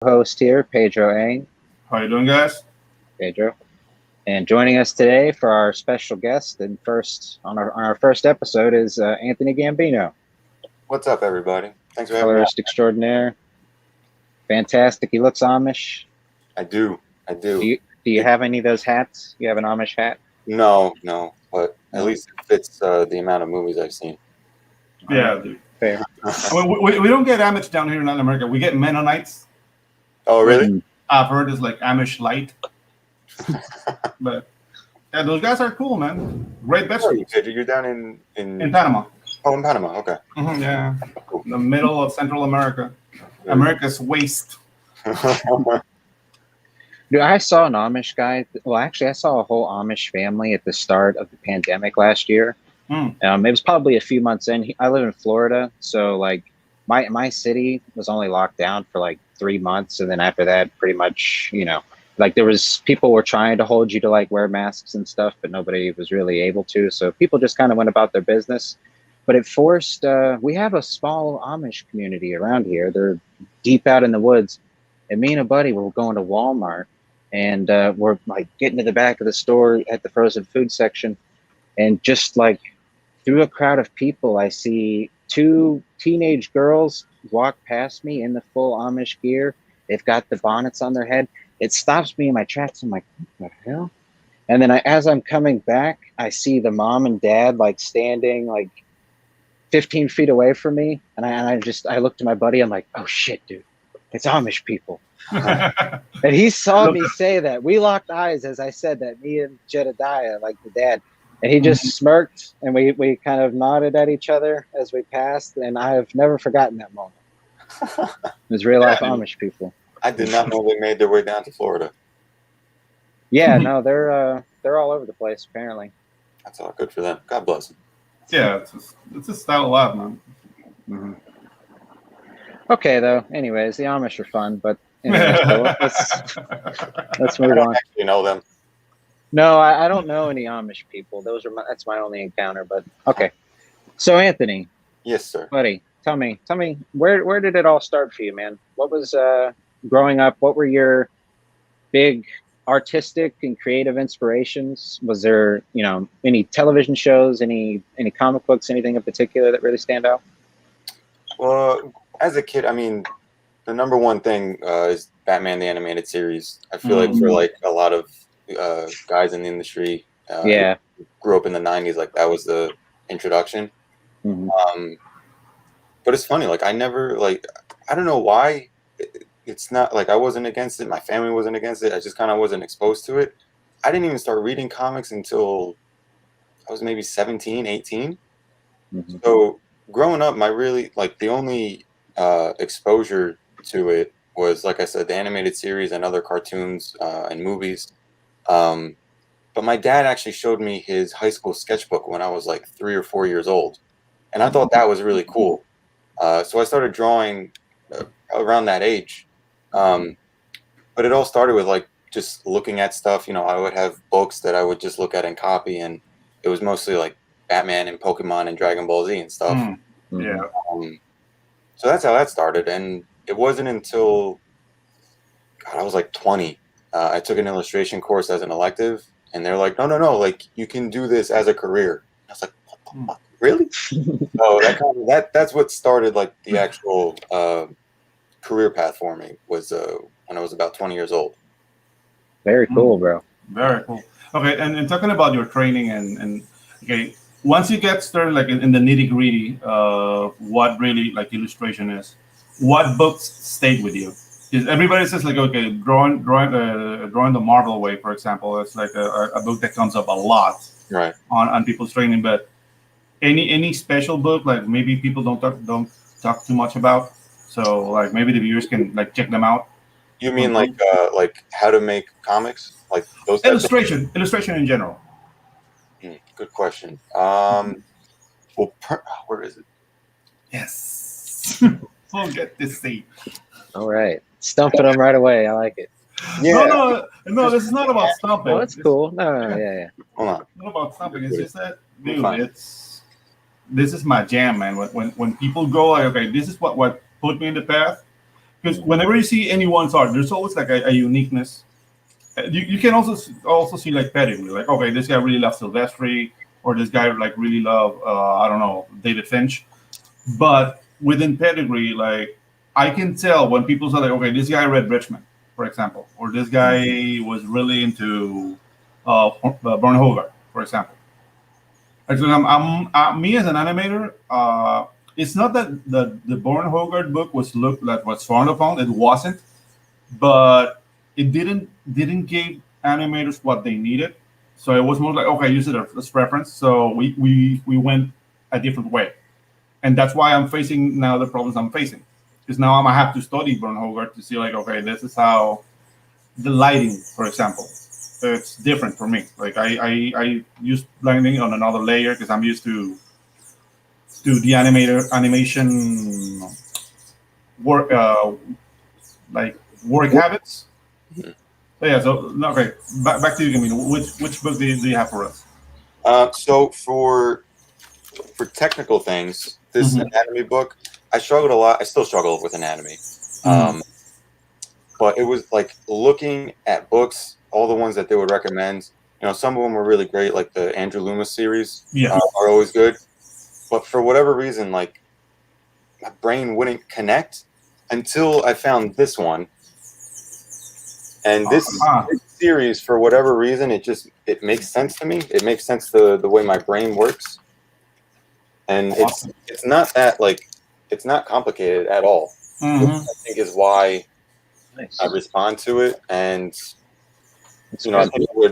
Host here, Pedro Ang. How you doing, guys? Pedro. And joining us today for our special guest and first on our first episode is Anthony Gambino. What's up, everybody? Thanks for having me. Colorist extraordinaire. Fantastic. He looks Amish. I do. Do you have any of those hats? You have an Amish hat? No, but at least it fits the amount of movies I've seen. Yeah, dude. Fair. We don't get Amish down here in Latin America. We get Mennonites. Oh, really? I've heard it's like Amish light. But yeah, those guys are cool, man. Great vegetables. You're down in Panama. Oh, in Panama. Okay. Yeah, the middle of Central America. America's waste. Dude, I saw an Amish guy. Well, actually, I saw a whole Amish family at the start of the pandemic last year. It was probably a few months in. I live in Florida, so like my city was only locked down for like 3 months, and then after that, pretty much, like there was people were trying to hold you to like wear masks and stuff, but nobody was really able to. So people just kind of went about their business. But it forced. We have a small Amish community around here. They're deep out in the woods, and me and a buddy were going to Walmart. And we're like getting to the back of the store at the frozen food section, and just like through a crowd of people, I see 2 teenage girls walk past me in the full Amish gear. They've got the bonnets on their head. It stops me in my tracks. I'm like, what the hell? And then as I'm coming back, I see the mom and dad like standing like 15 feet away from me. And I looked at my buddy. I'm like, oh shit, dude, it's Amish people. And he saw me say that. We locked eyes as I said that, me and Jedediah, like the dad. And he just smirked, and we kind of nodded at each other as we passed. And I have never forgotten that moment. It was real life Amish people. I did not know they made their way down to Florida. Yeah, no, they're all over the place apparently. That's all good for them. God bless them. Yeah, it's a style of life, man. Mm-hmm. Okay, though. Anyways, the Amish are fun, but anyways, let's move on. You know them? No, I don't know any Amish people. That's my only encounter. But okay. So Anthony. Yes, sir. Buddy, tell me, where did it all start for you, man? What was growing up? What were your big artistic and creative inspirations? Was there, any television shows, any comic books, anything in particular that really stand out? Well, as a kid, I mean, the number one thing is Batman the Animated Series. I feel like for like a lot of guys in the industry, grew up in the 90s, like that was the introduction. But it's funny, like I never, like, I don't know why. It's not like I wasn't against it. My family wasn't against it. I just kind of wasn't exposed to it. I didn't even start reading comics until I was maybe 17, 18. So growing up, the only exposure to it was, like I said, the animated series and other cartoons and movies. But my dad actually showed me his high school sketchbook when I was like 3 or 4 years old. And I thought that was really cool. So I started drawing around that age. But it all started with like just looking at stuff. I would have books that I would just look at and copy. And it was mostly like Batman and Pokemon and Dragon Ball Z and stuff. Yeah. So that's how that started. And it wasn't until, I was like 20. I took an illustration course as an elective, and they're like, no, like you can do this as a career. I was like, what? Really? So that's what started like the actual career path for me was when I was about 20 years old. Very cool, bro. Very cool. Okay, and talking about your training and okay, once you get started like in the nitty gritty of what really like illustration is, what books stayed with you? Because everybody says like, okay, drawing the Marvel way, for example, it's like a book that comes up a lot right on people's training. But any special book like maybe people don't talk too much about, so like maybe the viewers can like check them out. You mean like how to make comics, like those illustration in general? Good question. Well, where is it? Yes. We'll get this seat. All right. Stumping them right away. I like it. Yeah. No, this is not about stumping. Oh, that's cool. No, yeah. Hold on. It's not about stumping. It's just that, dude, this is my jam, man. When people go like, okay, this is what put me in the path. because whenever you see anyone's art, there's always like a uniqueness. You can also see like pedigree, like okay, this guy really loves Silvestri, or this guy like really love I don't know, David Finch. But within pedigree, like I can tell when people say like, okay, this guy read Richmond, for example, or this guy was really into Burn Hogarth, for example. Actually, me as an animator, it's not that the Born Hogarth book was looked like was frowned upon. It wasn't, but it didn't give animators what they needed. So it was more like, okay, use it as reference. So we went a different way, and that's why I'm facing now the problems I'm facing. Because now I'm gonna have to study Born Hogarth to see like, okay, this is how the lighting, for example, it's different for me. Like I use blending on another layer because I'm used to the animation work like work habits. So yeah, so okay, back to you, Gambino. Which book do you have for us? So for technical things, this anatomy book, I struggled a lot. I still struggle with anatomy. But it was like looking at books, all the ones that they would recommend. You know, some of them were really great, like the Andrew Loomis series are always good. But for whatever reason, like my brain wouldn't connect until I found this one. And this series, for whatever reason, it makes sense to me. It makes sense to the way my brain works. And it's not that like it's not complicated at all. Which I think is why I respond to it, and you know,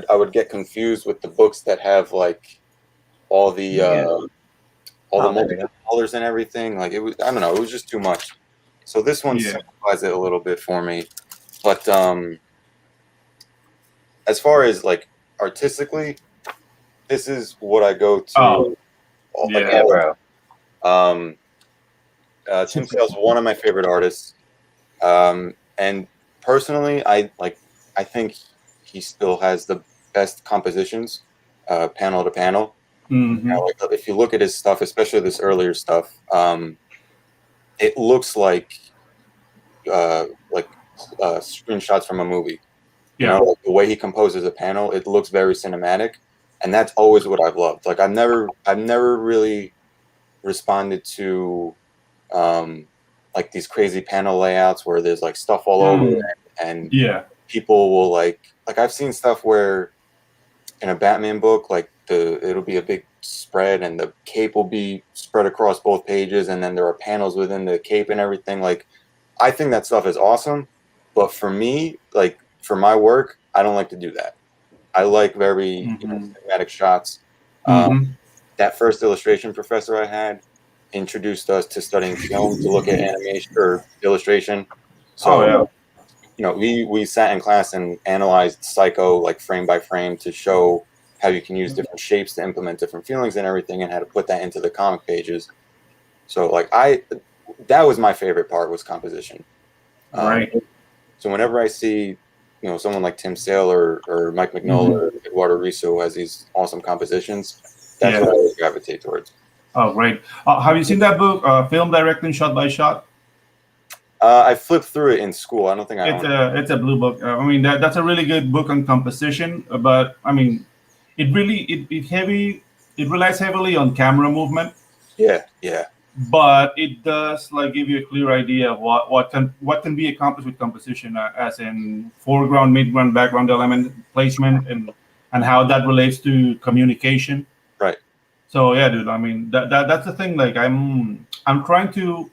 I would get confused with the books that have like all the multiple colors and everything. Like it was, I don't know, it was just too much. So this one simplifies it a little bit for me. But as far as like artistically, this is what I go to. Bro. Tim Sale's one of my favorite artists, and personally, I think he still has the best compositions, panel to panel. You know, like, if you look at his stuff, especially this earlier stuff, it looks like screenshots from a movie. You know, like the way he composes a panel, it looks very cinematic, and that's always what I've loved. Like I've never really responded to like these crazy panel layouts where there's like stuff all over it, and people will like I've seen stuff where in a Batman book, like it'll be a big spread and the cape will be spread across both pages, and then there are panels within the cape and everything. Like I think that stuff is awesome, but for me, like for my work, I don't like to do that. I like very cinematic shots. That first illustration professor I had introduced us to studying film to look at animation or illustration. So you know, we sat in class and analyzed Psycho like frame by frame to show how you can use different shapes to implement different feelings and everything, and how to put that into the comic pages. So like that was my favorite part, was composition. Right. So whenever I see, you know, someone like Tim Sale or Mike Mignola or Eduardo Risso who has these awesome compositions, that's what I always gravitate towards. Oh, great. Have you seen that book, Film Directing Shot by Shot? I flipped through it in school. I don't think I own it. It's a blue book. I mean, that's a really good book on composition, but I mean, it relies heavily on camera movement. Yeah. But it does like give you a clear idea of what can be accomplished with composition, as in foreground, midground, background element placement, and how that relates to communication. Right. So yeah, dude. I mean, that's the thing. Like I'm trying to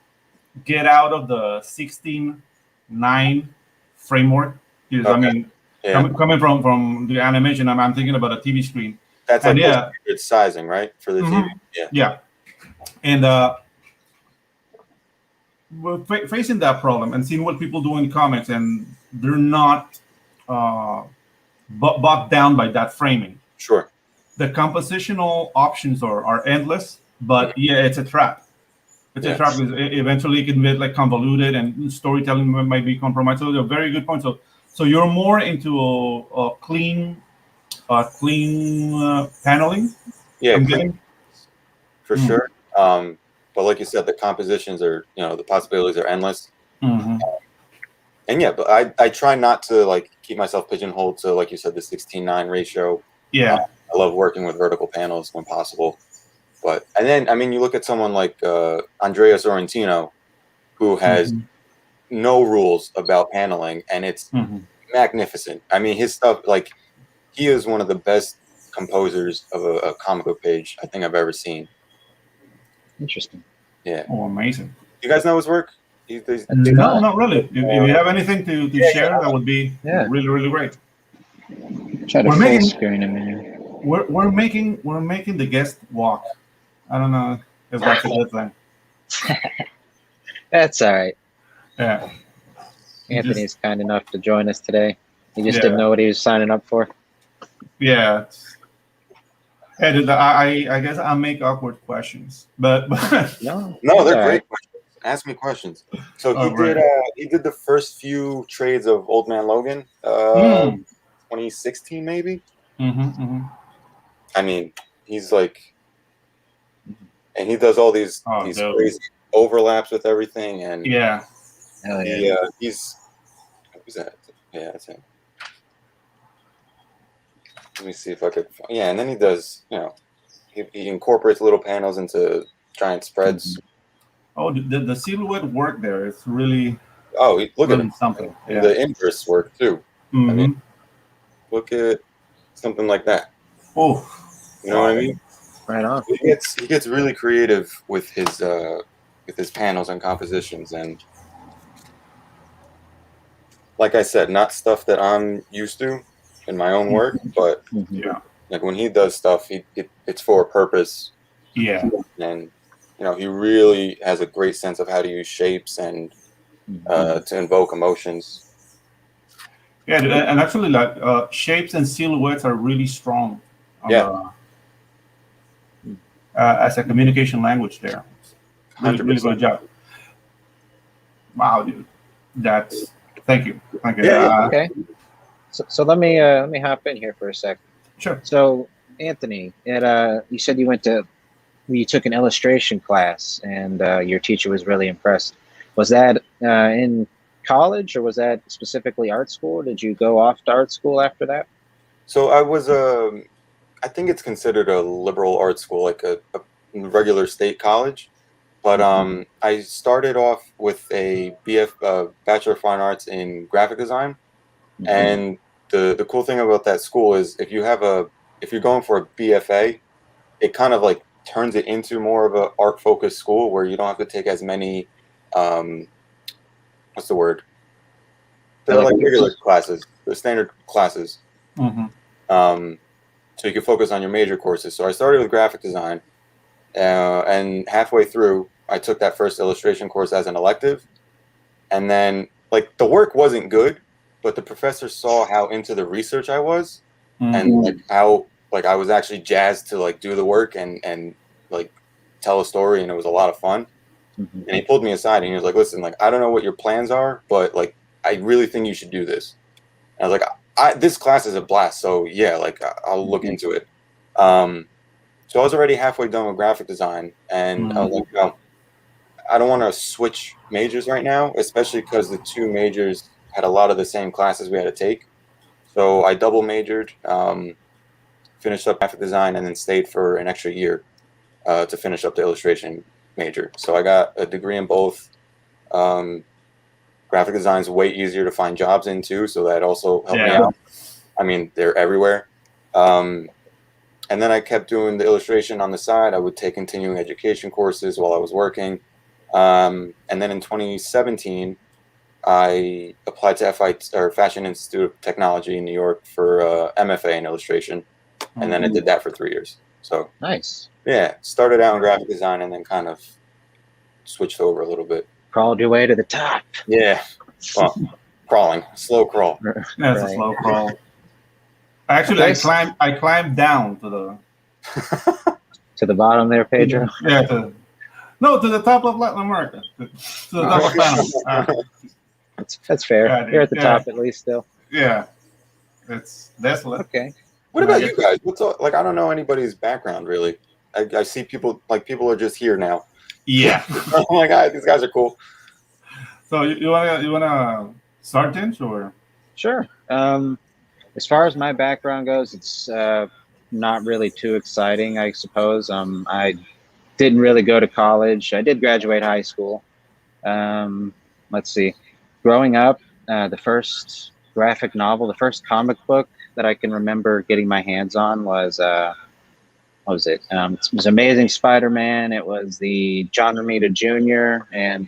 get out of the 16:9 framework. Because I mean, coming from the animation, I'm thinking about a TV screen. That's like it's sizing, right, for the TV. Yeah. And we're facing that problem and seeing what people do in comics, and they're not bogged down by that framing. Sure. The compositional options are endless, but it's a trap. It's a trap because eventually it can get like convoluted, and storytelling might be compromised. So they're very good points. So you're more into a clean paneling. Yeah, for sure. But like you said, the compositions are, you know, the possibilities are endless. And yeah, but I try not to like keep myself pigeonholed to, like you said, the 16:9 ratio. Yeah. I love working with vertical panels when possible. But and then I mean, you look at someone like Andrea Sorrentino, who has no rules about paneling, and it's magnificent. I mean, his stuff, like, he is one of the best composers of a comic book page I think I've ever seen. Interesting. Yeah. Oh, amazing. You guys know his work? No, not really. If you have anything to share, that would be really, really great. Try to full screen him here. We're making the guest walk. I don't know if that's a good thing. That's all right. Yeah. Anthony's kind enough to join us today. He just didn't know what he was signing up for. Yeah. Hey, I guess I make awkward questions, but no, they're great questions. Ask me questions. So he did the first few trades of Old Man Logan, 2016 maybe. I mean, he's like, and he does all these crazy overlaps with everything, and he's who's that? Yeah, that's him. Let me see if I could. Yeah, and then he does. You know, he incorporates little panels into giant spreads. Oh, the silhouette work there is really. Oh, look really at something. Yeah. The inverse work too. I mean, look at something like that. Oh, you know what I mean? Right on. He gets really creative with his panels and compositions, and like I said, not stuff that I'm used to in my own work, but like when he does stuff, it's for a purpose. Yeah, and you know, he really has a great sense of how to use shapes and to invoke emotions. Yeah, and actually, like shapes and silhouettes are really strong. As a communication language, there. Really good job. Wow, dude. Thank you. Okay. So let me hop in here for a second. Sure. So Anthony, you said you took an illustration class, and your teacher was really impressed. Was that in college, or was that specifically art school? Did you go off to art school after that? So I was I think it's considered a liberal art school, like a regular state college. But I started off with a Bachelor of Fine Arts in graphic design, and the cool thing about that school is if you're going for a BFA, it kind of like turns it into more of a art focused school where you don't have to take as many what's the word? They're like regular classes, the standard classes. So you can focus on your major courses. So I started with graphic design, and halfway through, I took that first illustration course as an elective, and then like the work wasn't good, but the professor saw how into the research I was, and like how like I was actually jazzed to like do the work and like tell a story, and it was a lot of fun. And he pulled me aside and he was like, "Listen, like I don't know what your plans are, but like I really think you should do this." And I was like, "This class is a blast, so yeah, like I'll look into it." So I was already halfway done with graphic design, and I was like, "No, I don't want to switch majors right now, especially because the two majors had a lot of the same classes we had to take." So I double majored, finished up graphic design, and then stayed for an extra year to finish up the illustration major. So I got a degree in both. Graphic design is way easier to find jobs in too, so that also helped me out. I mean, they're everywhere. And then I kept doing the illustration on the side. I would take continuing education courses while I was working. And then in 2017, I applied to Fashion Institute of Technology in New York for MFA in illustration, and then I did that for 3 years. So nice. Yeah, started out in graphic design and then kind of switched over a little bit. Crawled your way to the top. Yeah, well, crawling, slow crawl. That's a slow crawl. Actually, I climbed down to the to the bottom there, Pedro. Yeah, to the top of Latin America, to the top of Panama. That's fair. Yeah, you're at the top at least still. Yeah, it's desolate. Okay. What about you guys? Like I don't know anybody's background really. I see people are just here now. Yeah. Oh my God, these guys are cool. So you wanna start, Ginge, or? Sure. As far as my background goes, it's not really too exciting, I suppose. I didn't really go to college. I did graduate high school. Let's see. Growing up, the first graphic novel, the first comic book that I can remember getting my hands on was what was it? It was Amazing Spider-Man. It was the John Romita Jr. and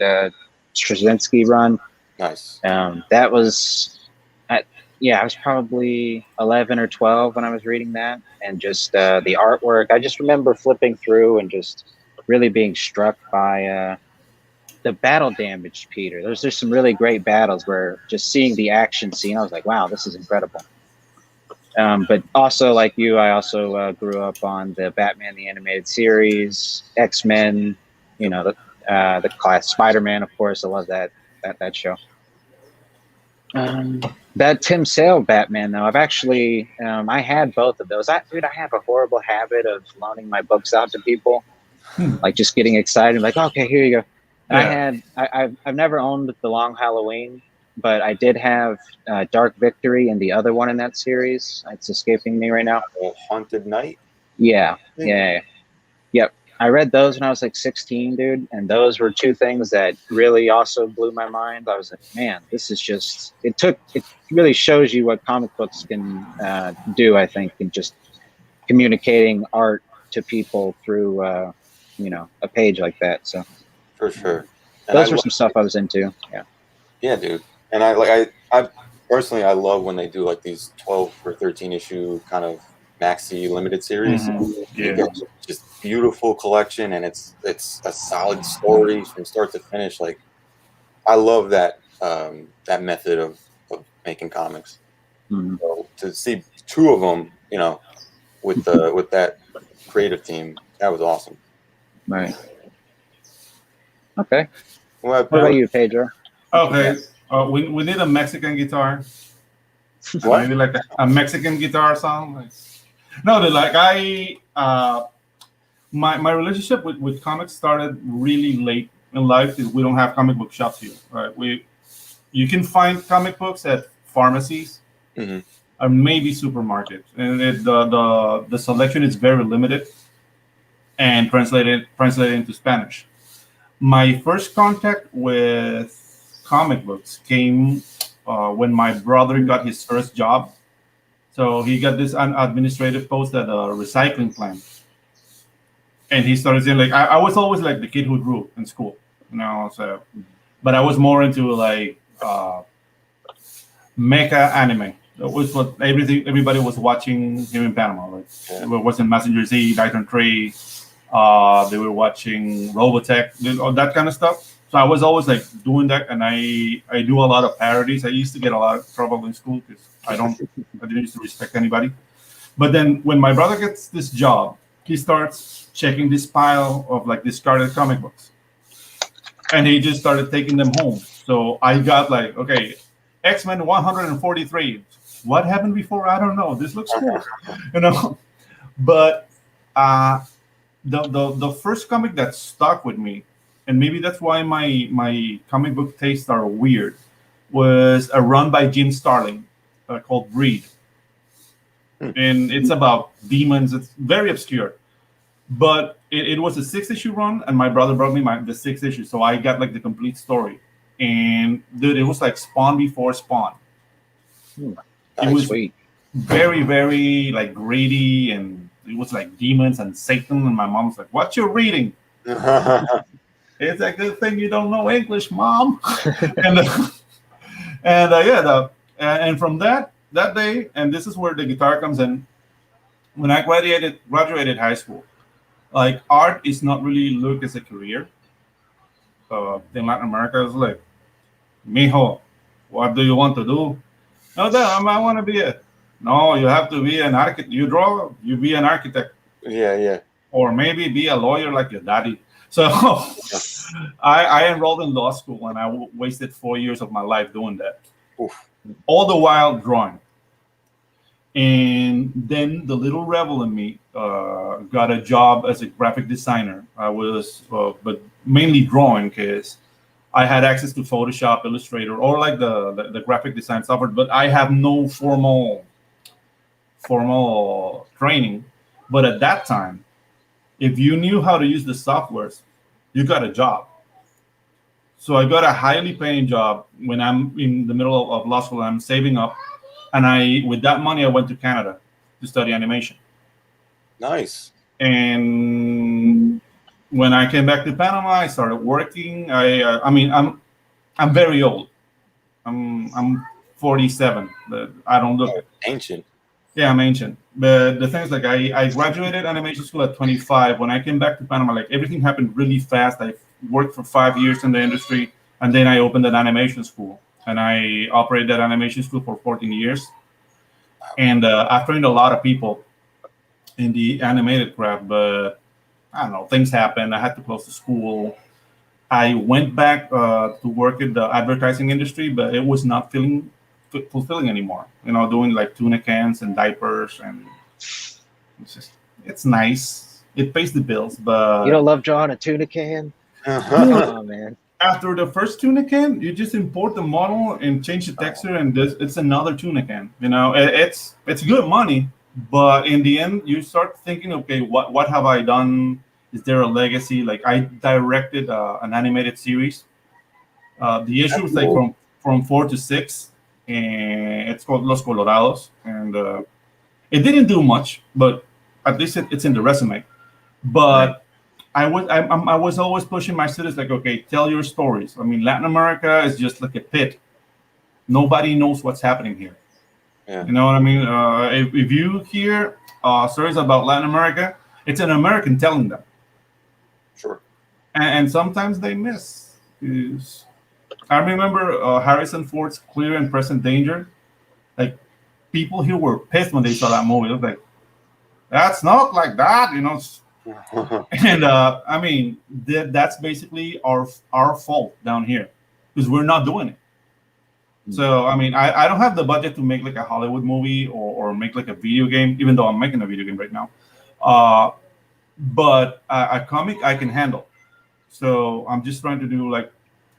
Straczynski run. Nice. That was, I was probably 11 or 12 when I was reading that, and just the artwork. I just remember flipping through and just really being struck by the battle damage, Peter. There's some really great battles where just seeing the action scene, I was like, wow, this is incredible. But also, like you, I also grew up on the Batman the Animated Series, X-Men, the class, Spider-Man, of course. I love that show. That Tim Sale Batman, though, I've actually I had both of those. I have a horrible habit of loaning my books out to people, like just getting excited, like, okay, here you go. Yeah. I've never owned The Long Halloween, but I did have Dark Victory and the other one in that series. It's escaping me right now. Haunted Night? Yeah. Yep. I read those when I was like 16, dude, and those were two things that really also blew my mind. I was like, man, this is just, it really shows you what comic books can do, I think, in just communicating art to people through, a page like that. So for sure. And those were some stuff I was into. Yeah. Yeah, dude. And I personally, I love when they do like these 12 or 13 issue kind of maxi limited series. Mm-hmm. Yeah. Just beautiful collection, and it's a solid story from start to finish. Like, I love that method of making comics. Mm-hmm. So to see two of them, with that creative team, that was awesome. Right. Okay. Well, what about you, Pedro? Okay. We need a Mexican guitar. What? Maybe like a Mexican guitar song. My relationship with comics started really late in life. We don't have comic book shops here, right? You can find comic books at pharmacies, mm-hmm. or maybe supermarkets, and the selection is very limited and translated into Spanish. My first contact with comic books came when my brother got his first job. So he got this administrative post at a recycling plant. And he started saying, like, I was always like the kid who drew in school, so, but I was more into like mecha anime. That was what everybody was watching here in Panama. Like, It was in Messenger Z, Titan 3. They were watching Robotech, all that kind of stuff. So I was always like doing that, and I do a lot of parodies. I used to get a lot of trouble in school because I didn't used to respect anybody. But then when my brother gets this job, he starts checking this pile of like discarded comic books, and he just started taking them home. So I got like, okay, X-Men 143. What happened before? I don't know. This looks cool, But the first comic that stuck with me, and maybe that's why my comic book tastes are weird, was a run by Jim Starlin called Breed. And it's about demons. It's very obscure. But it was a 6-issue run, and my brother brought me the 6th issue. So I got like the complete story. And dude, it was like Spawn before Spawn. It was sweet. Very, very like greedy, and it was like demons and Satan. And my mom was like, "What you reading?" It's a good thing you don't know English, Mom. And from that day, and this is where the guitar comes in. When I graduated high school, like, art is not really looked as a career. In Latin America, it's like, mijo, what do you want to do? No, Dad, I want to be No, you have to be an architect. You draw, you be an architect. Yeah. Or maybe be a lawyer like your daddy. So I enrolled in law school, and I wasted 4 years of my life doing that. Oof. All the while drawing. And then the little rebel in me got a job as a graphic designer. I was, but mainly drawing, because I had access to Photoshop, Illustrator, or like the graphic design software, but I have no formal training. But at that time, if you knew how to use the softwares, you got a job. So I got a highly paying job when I'm in the middle of law school. I'm saving up, and with that money I went to Canada to study animation. Nice. And when I came back to Panama, I started working. I mean, I'm very old. I'm 47, but I don't look ancient. Yeah, I'm ancient. But the thing is, like, I graduated animation school at 25. When I came back to Panama, like, everything happened really fast. I worked for 5 years in the industry, and then I opened an animation school, and I operated that animation school for 14 years. And I've trained a lot of people in the animated craft, but I don't know, things happened. I had to close the school. I went back to work in the advertising industry, but it was not fulfilling anymore. You know, doing like tuna cans and diapers, and it's nice. It pays the bills, but you don't love drawing a tuna can. Oh man! After the first tuna can, you just import the model and change the texture, and it's another tuna can. You know, it's good money, but in the end, you start thinking, okay, what have I done? Is there a legacy? Like, I directed an animated series. The issue was like from 4 to 6, and it's called Los Colorados, and it didn't do much, but at least it's in the resume. But right. I was always pushing my students, like, okay, tell your stories. I mean, Latin America is just like a pit. Nobody knows what's happening here. Yeah. You know what I mean? If you hear stories about Latin America, it's an American telling them. Sure. And sometimes they miss. I remember Harrison Ford's Clear and Present Danger. Like, people here were pissed when they saw that movie. It was like, that's not like that, you know. And I mean, that's basically our fault down here, because we're not doing it. So I mean, I don't have the budget to make like a Hollywood movie or make like a video game, even though I'm making a video game right now. But a comic I can handle. So I'm just trying to do like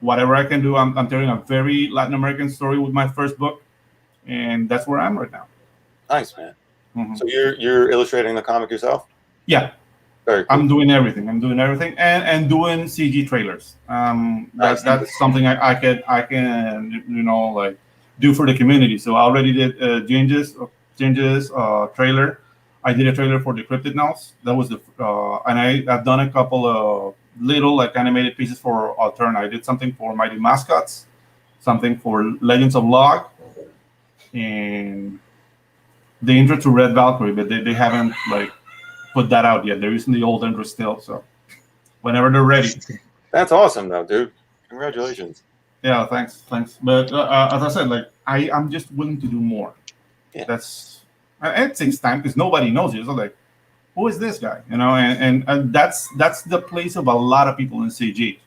whatever I can do. I'm telling a very Latin American story with my first book, and that's where I'm right now. Nice, man. Mm-hmm. So you're illustrating the comic yourself? Yeah. Very cool. I'm doing everything and doing CG trailers. That's something I can you know, like, do for the community. So I already did Ginge's trailer. I did a trailer for Decrypted Nows. That was and I've done a couple of little like animated pieces for Altern. I did something for Mighty Mascots, something for Legends of Log, and the intro to Red Valkyrie, but they haven't like put that out yet. They're using the old intro still, so whenever they're ready. That's awesome, though, dude. Congratulations. Yeah, thanks. But as I said, like, I'm just willing to do more. Yeah. It takes time because nobody knows you. So like, who is this guy? You know, and that's the place of a lot of people in CG.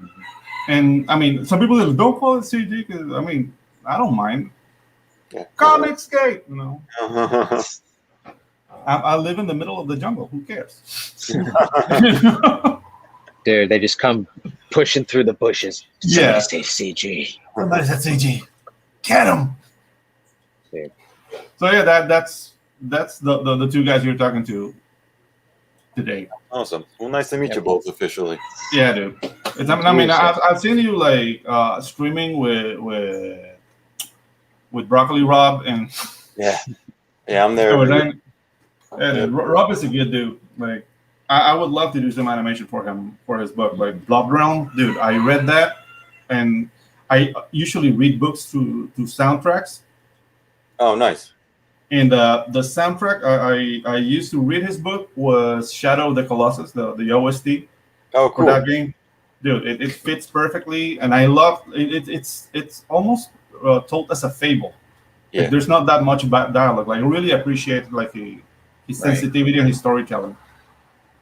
Mm-hmm. And I mean, some people don't call it CG because I mean, I don't mind. Yeah. Comicscape, you know. I live in the middle of the jungle. Who cares? Dude, they just come pushing through the bushes. Yeah. Somebody say CG. Somebody said CG. Get him. Dude. So yeah, that's the two guys you're talking to today. Awesome. Well, nice to meet you both officially. Yeah, dude. I mean, I've seen you like streaming with Broccoli Rob and yeah, I'm there. Dude, Rob is a good dude. Like, I would love to do some animation for him for his book, like Blob Realm. Dude, I read that, and I usually read books through soundtracks. Oh, nice. And the soundtrack I used to read his book was Shadow of the Colossus, the OST. Oh, cool. For that game, dude, it fits perfectly, and I love it. It's almost told as a fable. Yeah. Like, there's not that much dialogue. Like, I really appreciate like his sensitivity and his storytelling.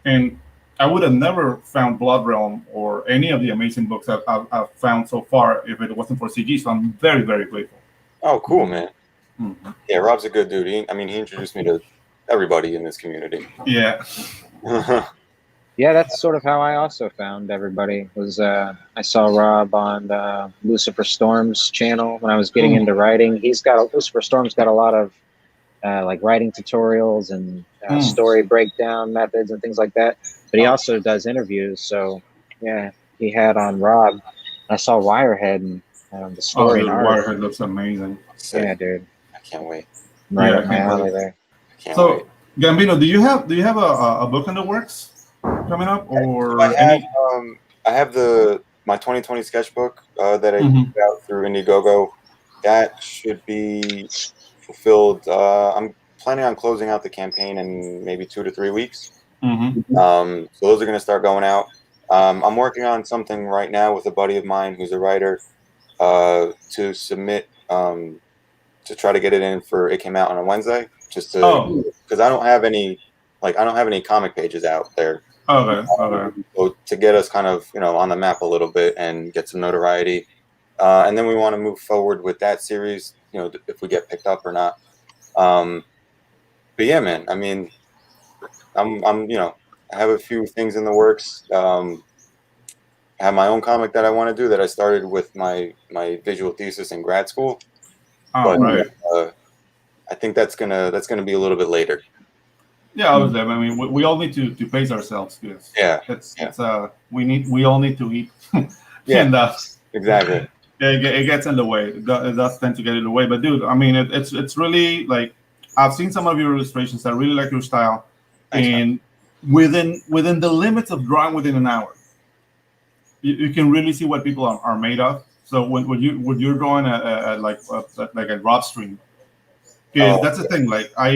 And I would have never found Blood Realm or any of the amazing books I've found so far if it wasn't for CG. So I'm very, very grateful. Oh, cool, man. Mm-hmm. Yeah, Rob's a good dude. He introduced me to everybody in this community. Yeah. Yeah, that's sort of how I also found everybody. Was I saw Rob on Lucifer Storm's channel when I was getting into writing. Lucifer Storm's got a lot of like writing tutorials and story breakdown methods and things like that. But he also does interviews. So yeah, he had on Rob. I saw Wirehead and the Oh, story dude, and art. Wirehead looks amazing. Sick. Yeah, dude, I can't wait. right Yeah, up I my can't alley wait. there. I can't wait. So, Gambino, do you have a book in the works coming up, or I have my 2020 sketchbook that I Mhm. put out through Indiegogo. That should be fulfilled. I'm planning on closing out the campaign in maybe 2 to 3 weeks. So those are going to start going out. I'm working on something right now with a buddy of mine who's a writer to submit to try to get it in for it came out on a Wednesday, just to because I don't have any comic pages out there. Okay. So to get us kind of on the map a little bit and get some notoriety, and then we want to move forward with that series. If we get picked up or not. But yeah, man. I mean, I'm I have a few things in the works. I have my own comic that I want to do that I started with my visual thesis in grad school, Oh, but right. I think that's gonna be a little bit later. Yeah, obviously. I mean, we all need to pace ourselves because Yeah. it's we all need to eat, Yeah. and Exactly. it gets in the way. It does tend to get in the way. But dude, I mean, it's really like I've seen some of your illustrations. I really like your style, Thanks, man. and within the limits of drawing within an hour, you can really see what people are made of. So when you're drawing like a Rob stream, because that's the thing. Like I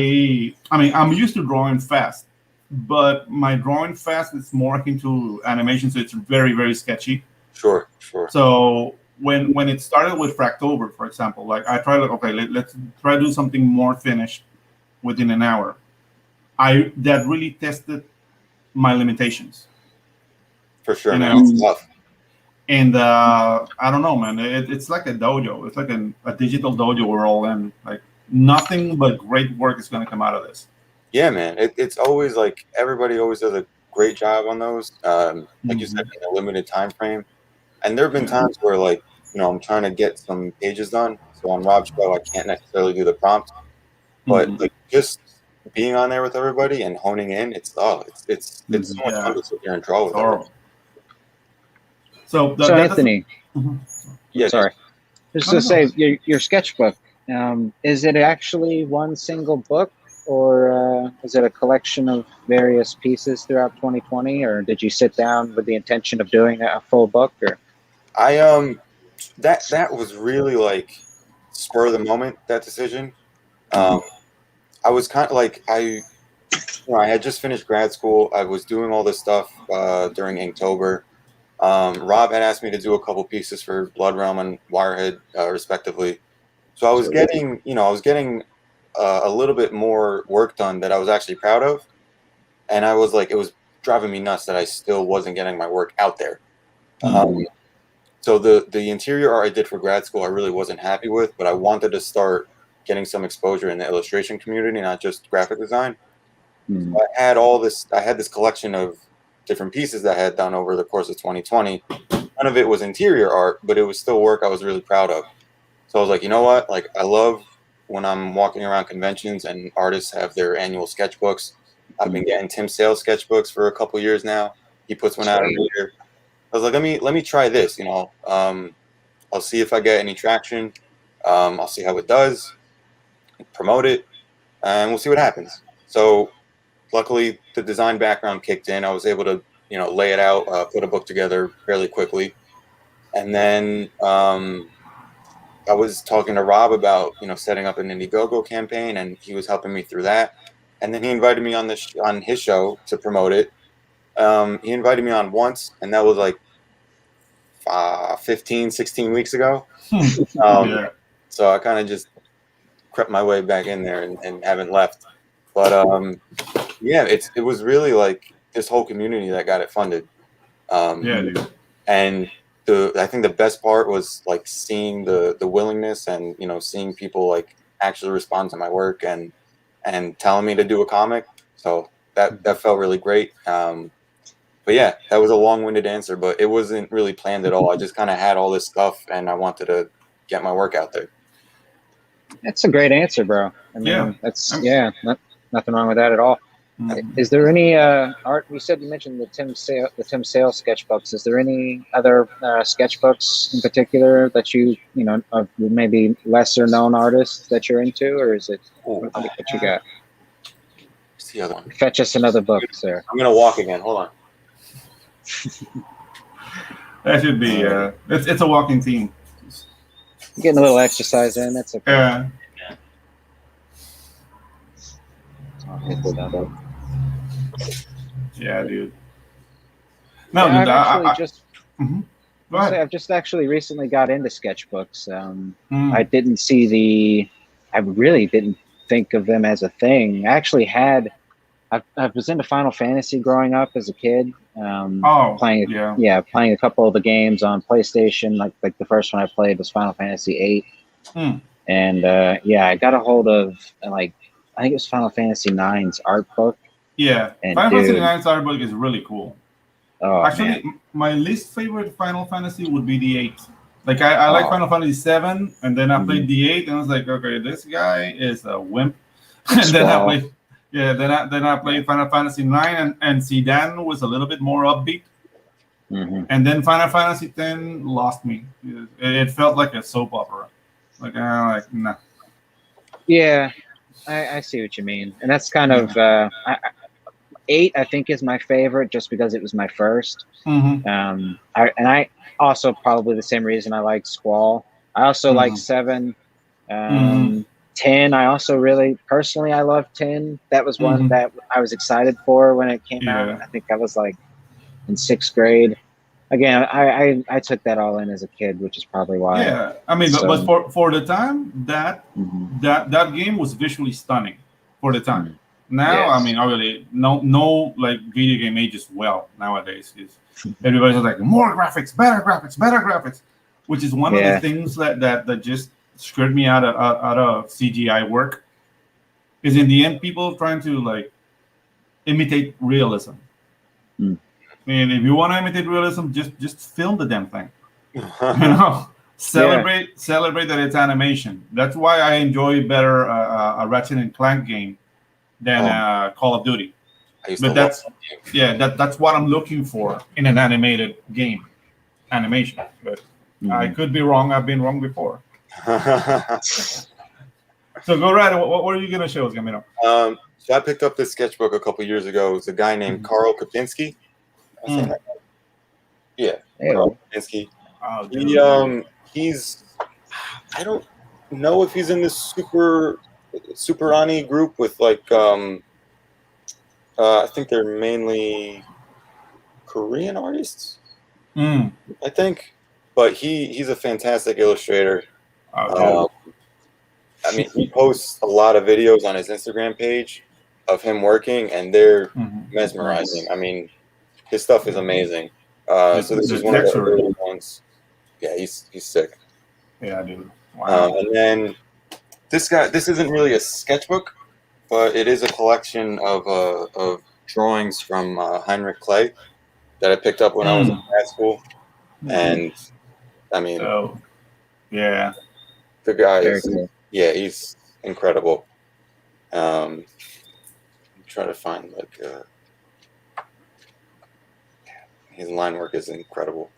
mean, I'm used to drawing fast, but my drawing fast is more akin to animation, so it's very very sketchy. Sure. So when it started with Fractober, for example, like I tried like okay, let's try to do something more finished within an hour. That really tested my limitations. For sure, You man. know, It's tough. and I don't know, man. It's like a dojo. It's like a digital dojo we're all in. Like nothing but great work is going to come out of this. Yeah, man. It's always like everybody always does a great job on those. Like you said, in a limited time frame. And there have been times where I'm trying to get some pages done. So on Rob's show, I can't necessarily do the prompts, but like just being on there with everybody and honing in, it's so much fun to sit there and draw with everybody. So Anthony, Yeah. sorry, just to say your sketchbook. Is it actually one single book, or is it a collection of various pieces throughout 2020, or did you sit down with the intention of doing a full book? Or That was really like spur of the moment, that decision. I was kind of like I had just finished grad school. I was doing all this stuff during Inktober. Rob had asked me to do a couple pieces for Blood Realm and Wirehead, respectively. So I was getting a little bit more work done that I was actually proud of, and I was like, it was driving me nuts that I still wasn't getting my work out there. So the interior art I did for grad school, I really wasn't happy with, but I wanted to start getting some exposure in the illustration community, not just graphic design. So I had this collection of different pieces that I had done over the course of 2020. None of it was interior art, but it was still work I was really proud of. So I was like, you know what? Like, I love when I'm walking around conventions and artists have their annual sketchbooks. I've been getting Tim Sale's sketchbooks for a couple years now. He puts one out every year. I was like, let me try this. I'll see if I get any traction. I'll see how it does. Promote it, and we'll see what happens. So, luckily, the design background kicked in. I was able to, lay it out, put a book together fairly quickly, and then I was talking to Rob about, setting up an Indiegogo campaign, and he was helping me through that. And then he invited me on on his show to promote it. He invited me on once, and that was like 15, 16 weeks ago. So I kind of just crept my way back in there and haven't left. But yeah, it was really like this whole community that got it funded. Dude. And I think the best part was like seeing the willingness and seeing people like actually respond to my work and telling me to do a comic. So that felt really great. But yeah, that was a long-winded answer, but it wasn't really planned at all. I just kind of had all this stuff, and I wanted to get my work out there. That's a great answer, bro. I mean, nothing wrong with that at all. Is there any art? You mentioned the Tim Sale sketchbooks. Is there any other sketchbooks in particular that you know of maybe lesser known artists that you're into, or is it what you got? What's the other one? Fetch us another book, sir. I'm gonna walk again. Hold on. That should be it's a walking theme. Getting a little exercise in. That's okay. Yeah. Yeah, dude. No, yeah, dude, I've just actually recently got into sketchbooks. I didn't see I really didn't think of them as a thing. I actually I was into Final Fantasy growing up as a kid. Playing a couple of the games on PlayStation. Like the first one I played was Final Fantasy VIII. And I got a hold of I think it was Final Fantasy IX's art book. Yeah, and Final Fantasy IX's art book is really cool. Oh, actually, my least favorite Final Fantasy would be the 8. Like I like Final Fantasy 7, and then I played the 8, and I was like, okay, this guy is a wimp. And then I played Final Fantasy 9, and Zidane was a little bit more upbeat. And then Final Fantasy 10 lost me. It felt like a soap opera. Like nah. Yeah, I see what you mean, and that's kind of 8. I think is my favorite just because it was my first. I also probably the same reason I like Squall. I also like 7. 10. I also really personally I love 10. That was one that I was excited for when it came out. I think I was like in 6th grade. Again, I took that all in as a kid, which is probably why. Yeah, I mean, but for the time, that game was visually stunning for the time. Now, I mean, obviously, no like video game ages well nowadays. Everybody's like more graphics, better graphics, which is one of the things that just scared me out of CGI work. Is in the end, people trying to like imitate realism. I mean, if you want to imitate realism, just film the damn thing. Celebrate that it's animation. That's why I enjoy better a Ratchet and Clank game than Call of Duty. But that's what I'm looking for in an animated game, animation. But I could be wrong. I've been wrong before. So go right. What are you gonna show us, Gambino? So I picked up this sketchbook a couple years ago. It's a guy named Carl Kapinski. Carl Kapinski. He's I don't know if he's in this Superani group with like I think they're mainly Korean artists. I think, but he's a fantastic illustrator. I mean, he posts a lot of videos on his Instagram page of him working, and they're mesmerizing. I mean, his stuff is amazing. So this is one of the early ones. Yeah, he's sick. Yeah, dude. Wow. And then this isn't really a sketchbook, but it is a collection of drawings from Heinrich Clay that I picked up when I was in grad school. And I mean, the guy is he's incredible. I'm trying to find like his line work is incredible.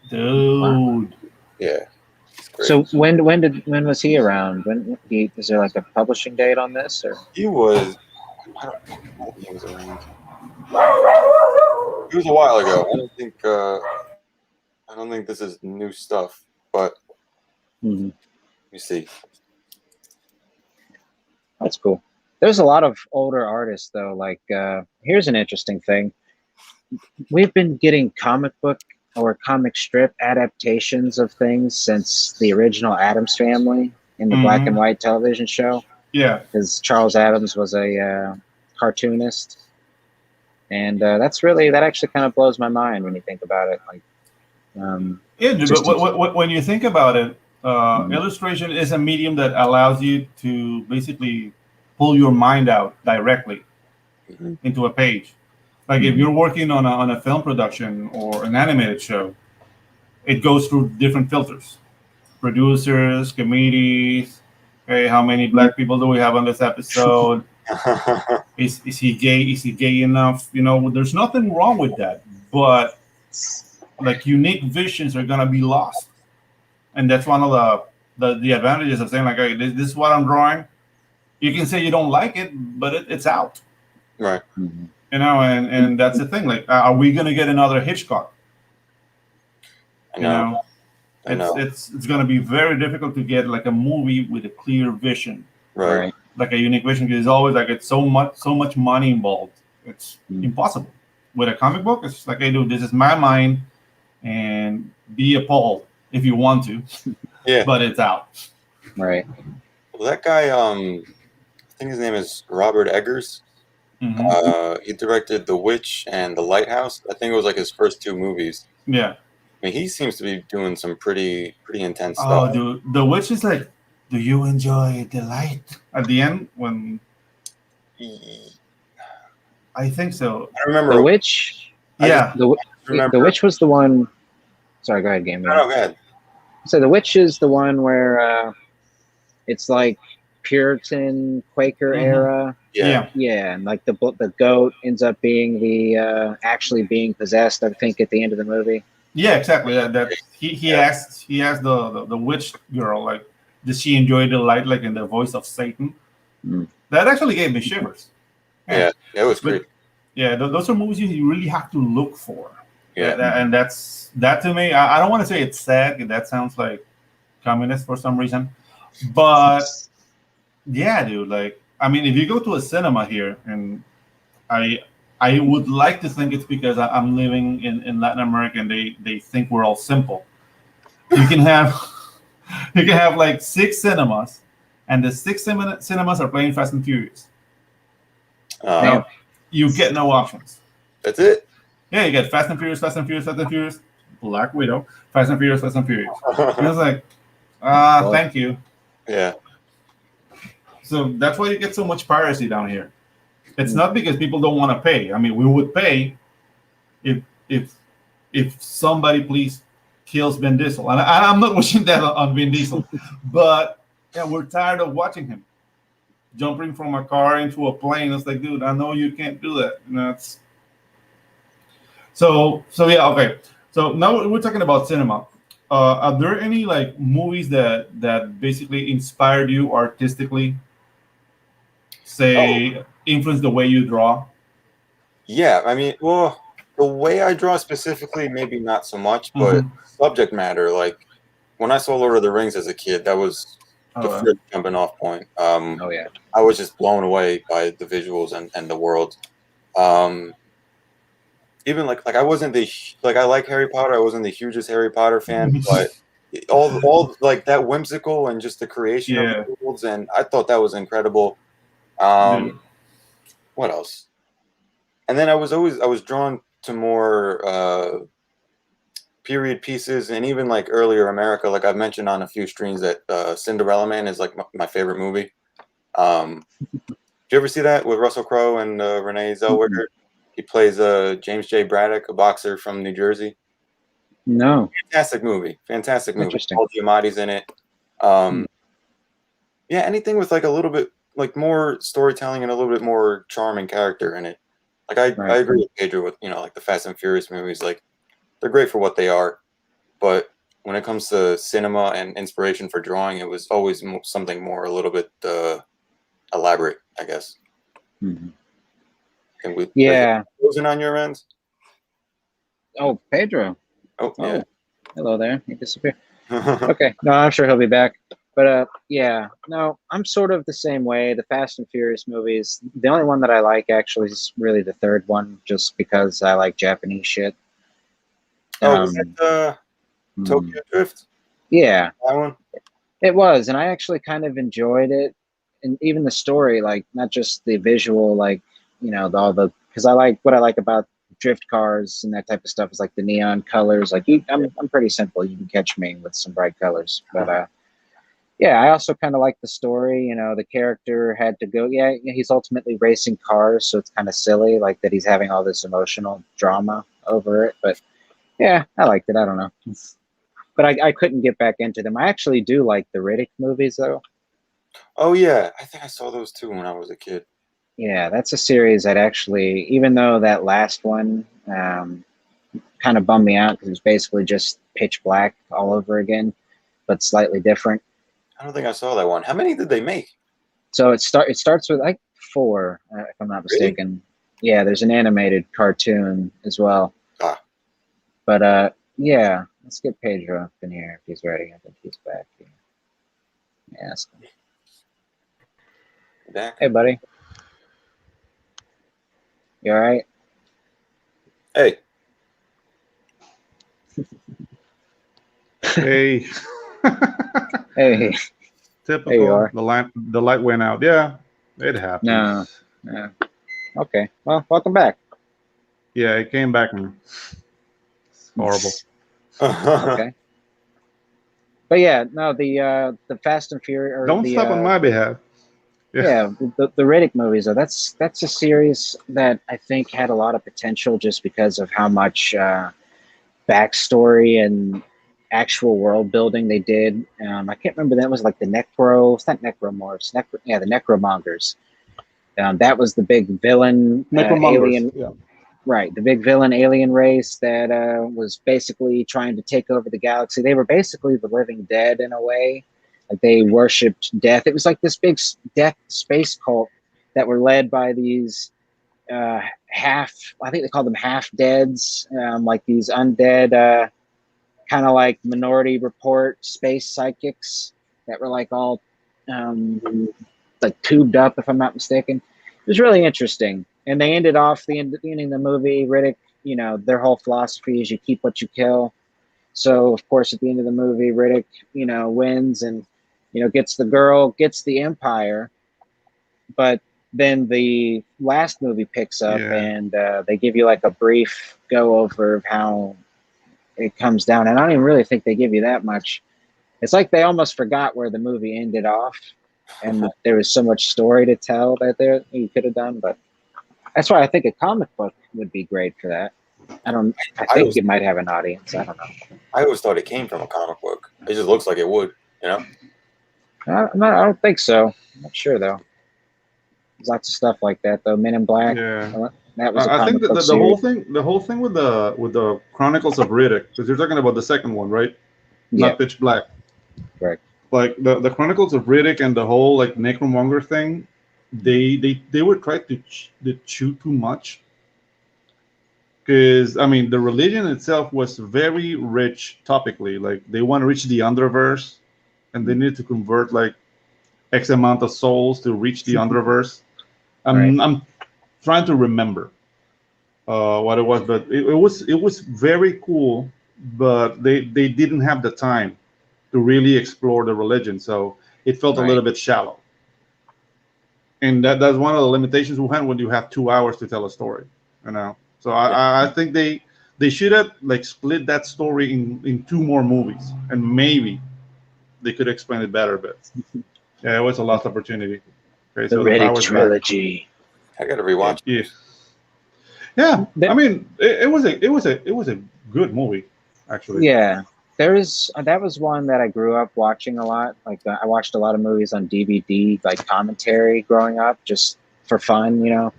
Dude. Yeah. So when was he around? Is there like a publishing date on this, or he was? I don't know if he was around. It was a while ago. I don't think this is new stuff, but you see. That's cool. There's a lot of older artists though. Like here's an interesting thing. We've been getting comic book or comic strip adaptations of things since the original Addams Family in the black and white television show. Yeah, because Charles Addams was a cartoonist, and that actually kind of blows my mind when you think about it. Like, but when you think about it, illustration is a medium that allows you to basically pull your mind out directly. into a page. Like if you're working on a film production or an animated show, it goes through different filters, producers, committees. Okay, how many black people do we have on this episode? Is he gay? Is he gay enough? You know, there's nothing wrong with that, but like unique visions are gonna be lost, and that's one of the advantages of saying like, hey, this is what I'm drawing. You can say you don't like it, but it's out. Right. You know, and that's the thing. Like, are we gonna get another Hitchcock? I know. It's going to be very difficult to get like a movie with a clear vision, Right. like a unique vision. Because it's always like it's so much money involved. It's impossible. With a comic book, it's like, hey, dude, this is my mind, and be appalled if you want to. Yeah. But it's out. Right. Well, that guy, I think his name is Robert Eggers. He directed The Witch and The Lighthouse. I think it was like his first 2 movies. Yeah. I mean, he seems to be doing some pretty intense Oh, stuff. dude, The Witch is like, do you enjoy the light at the end when? I think so. I remember The Witch. Yeah. The Witch was the one. Sorry, go ahead, Gambino. No, go ahead. So The Witch is the one where it's like Puritan Quaker era. Yeah. Yeah, and like the goat ends up being the actually being possessed, I think, at the end of the movie. Yeah, exactly. That he asked the witch girl, like, did she enjoy the light, like in the voice of Satan? That actually gave me shivers. Yeah, it was great. Yeah, those are movies you really have to look for. Yeah. And that to me, I don't want to say it's sad, because that sounds like communist for some reason. But yeah, dude, like, I mean, if you go to a cinema here, and I would like to think it's because I'm living in Latin America and they think we're all simple. You can have like 6 cinemas, and the 6 cinemas are playing Fast and Furious. Now, you get no options. That's it? Yeah, you get Fast and Furious, Fast and Furious, Fast and Furious, Black Widow, Fast and Furious, Fast and Furious. And it's like, thank you. Yeah. So that's why you get so much piracy down here. It's not because people don't want to pay. I mean, we would pay if somebody please kills Vin Diesel. And I'm not wishing that on Vin Diesel, but yeah, we're tired of watching him jumping from a car into a plane. It's like, dude, I know you can't do that. And that's so yeah, okay. So now we're talking about cinema. Are there any like movies that basically inspired you artistically? Say, influence the way you draw? Yeah, I mean, well, the way I draw specifically, maybe not so much, but subject matter. Like when I saw Lord of the Rings as a kid, that was the first jumping off point. I was just blown away by the visuals and the world. Even like I wasn't I like Harry Potter. I wasn't the hugest Harry Potter fan, but all like that whimsical and just the creation of the worlds, and I thought that was incredible. What else? And then I was drawn to more period pieces, and even like earlier America. Like I've mentioned on a few streams that Cinderella Man is like my favorite movie. Did you ever see that with Russell Crowe and Renee Zellweger? He plays James J. Braddock, a boxer from New Jersey. No. Fantastic movie. Interesting. Paul Giamatti's in it. Yeah, anything with like a little bit like more storytelling and a little bit more charming character in it. Like I agree with Pedro with, you know, like the Fast and Furious movies. Like they're great for what they are, but when it comes to cinema and inspiration for drawing, it was always something more a little bit elaborate, I guess. Closing on your end? Oh, Pedro. Oh, yeah. Hello there. He disappeared. Okay. No, I'm sure he'll be back. But yeah, no, I'm sort of the same way. The Fast and Furious movies, the only one that I like actually is really the third one, just because I like Japanese shit. Was that Tokyo Drift? Yeah. That one? It was, and I actually kind of enjoyed it. And even the story, like, not just the visual, like, you know, because I like what I like about drift cars and that type of stuff is like the neon colors. Like, I'm pretty simple. You can catch me with some bright colors. But Yeah, I also kind of like the story. You know, the character had to go. Yeah, he's ultimately racing cars, so it's kind of silly, like that he's having all this emotional drama over it. But yeah, I liked it. I don't know, but I couldn't get back into them. I actually do like the Riddick movies, though. Oh yeah, I think I saw those too when I was a kid. Yeah, that's a series that actually, even though that last one kind of bummed me out because it was basically just Pitch Black all over again, but slightly different. I don't think I saw that one. How many did they make? So it starts with like four, if I'm not Really? mistaken. Yeah, there's an animated cartoon as well. Ah. But yeah, let's get Pedro up in here if he's ready. I think he's back here. Ask him. Back. Hey, buddy. You all right? Hey. Hey. Hey. Typical. There you are. The light went out. Yeah, it happens. No. Okay. Well, welcome back. Yeah, it came back and it's horrible. Okay. But yeah, no, the Fast and Furious. Don't stop on my behalf. Yeah, the Riddick movies. That's a series that I think had a lot of potential just because of how much backstory and actual world building they did. I can't remember, that was like the it's not necromorphs. The necromongers. That was the big villain alien. Yeah. Right, the big villain alien race that was basically trying to take over the galaxy. They were basically the living dead in a way. Like they worshipped death. It was like this big death space cult that were led by these I think they called them half deads, like these undead, kind of like Minority Report space psychics that were like all like tubed up, if I'm not mistaken. It was really interesting. And they ended off the ending of the movie, Riddick, you know, their whole philosophy is you keep what you kill. So, of course, at the end of the movie, Riddick, you know, wins and, you know, gets the girl, gets the Empire. But then the last movie picks up and they give you like a brief go over of how it comes down. And I don't even really think they give you that much. It's like they almost forgot where the movie ended off. And there was so much story to tell that you could have done, but that's why I think a comic book would be great for that. I think it might have an audience. I don't know. I always thought it came from a comic book. It just looks like it would, you know? I don't think so. I'm not sure though. There's lots of stuff like that though. Men in Black. Yeah. That was I think that the whole thing with the Chronicles of Riddick, because you're talking about the second one, right? Yeah. Not Pitch Black. Correct. Like the Chronicles of Riddick and the whole like necromonger thing, they were trying to chew too much. Because I mean, the religion itself was very rich topically. Like they want to reach the Underverse, and they need to convert like X amount of souls to reach the Underverse. I'm trying to remember what it was, but it was very cool. But they didn't have the time to really explore the religion, so it felt a little bit shallow. And that's one of the limitations we had when you have 2 hours to tell a story, you know. So I think they should have like split that story in 2 more movies, and maybe they could explain it better. But yeah, it was a lost opportunity. Okay, the Riddick trilogy. I gotta rewatch. Yeah. I mean, it was a good movie, actually. Yeah. That was one that I grew up watching a lot. Like I watched a lot of movies on DVD, like commentary growing up, just for fun, you know.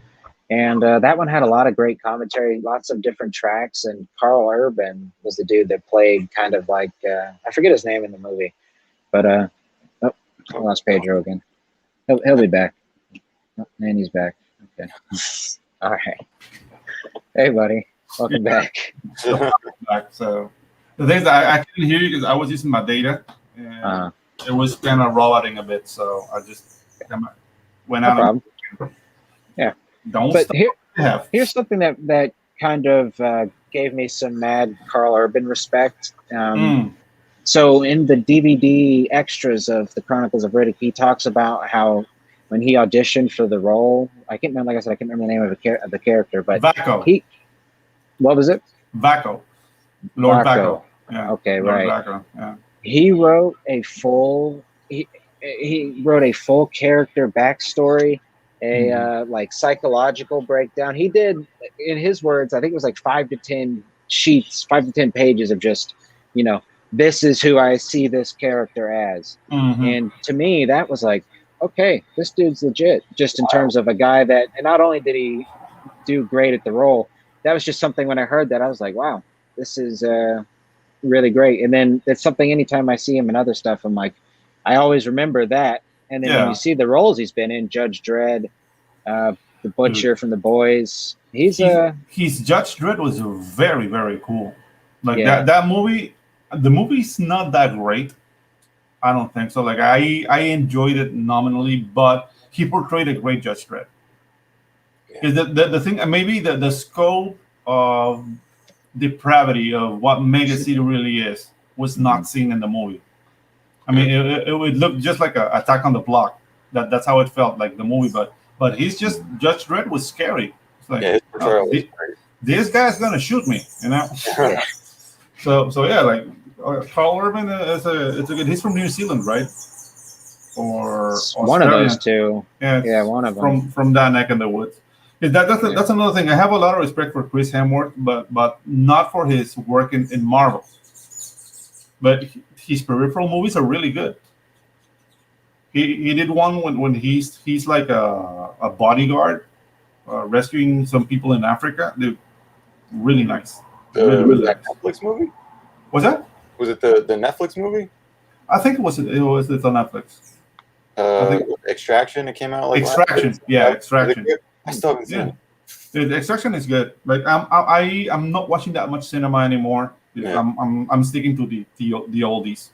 And that one had a lot of great commentary, lots of different tracks. And Carl Urban was the dude that played kind of like I forget his name in the movie, but I lost Pedro again. He'll be back. Oh, and he's back. Okay. All right. Hey, buddy. Welcome back. So the thing is, I couldn't hear you because I was using my data, and it was kind of roboting a bit. So I just went out. No problem. Yeah. Here's something that kind of gave me some mad Carl Urban respect. So in the DVD extras of the Chronicles of Riddick, he talks about how when he auditioned for the role, I can't remember the name of the character, but Vaco. What was it? Vaco. Lord Vaco. Yeah. Okay, Lord right. Vaco. Yeah. He wrote a full he wrote a full character backstory, a like psychological breakdown. He did, in his words, I think it was like 5 to 10 sheets, 5 to 10 pages of just, this is who I see this character as. And to me, that was like, okay, this dude's legit, just in terms of a guy that, and not only did he do great at the role, that was just something when I heard that, I was like, wow, this is really great. And then it's something anytime I see him in other stuff, I'm like, I always remember that. And then when you see the roles he's been in, Judge Dredd, the Butcher from The Boys, his Judge Dredd was very, very cool. Like that movie, the movie's not that great. I don't think so. Like I enjoyed it nominally, but he portrayed a great Judge Dredd. Is the thing, maybe the scope of depravity of what Mega City really is was not seen in the movie. I mean, it would look just like a Attack on the Block. That's how it felt, like the movie. But he's just, Judge Dredd was scary. It's like, his portrayal was this guy's gonna shoot me, So yeah, like Carl Urban it's a good. He's from New Zealand, right? Or one of those two. Yeah, one of them from that neck in the woods. That's another thing. I have a lot of respect for Chris Hemsworth, but not for his work in Marvel. But his peripheral movies are really good. He did one when he's like a bodyguard rescuing some people in Africa. They're really nice. Was that Netflix movie? Was that? Was it the Netflix movie? I think it's on Netflix. I think Extraction. It came out like Extraction. Yeah, Extraction. I still haven't seen it. The Extraction is good. Like I'm not watching that much cinema anymore. Yeah. I'm sticking to the oldies.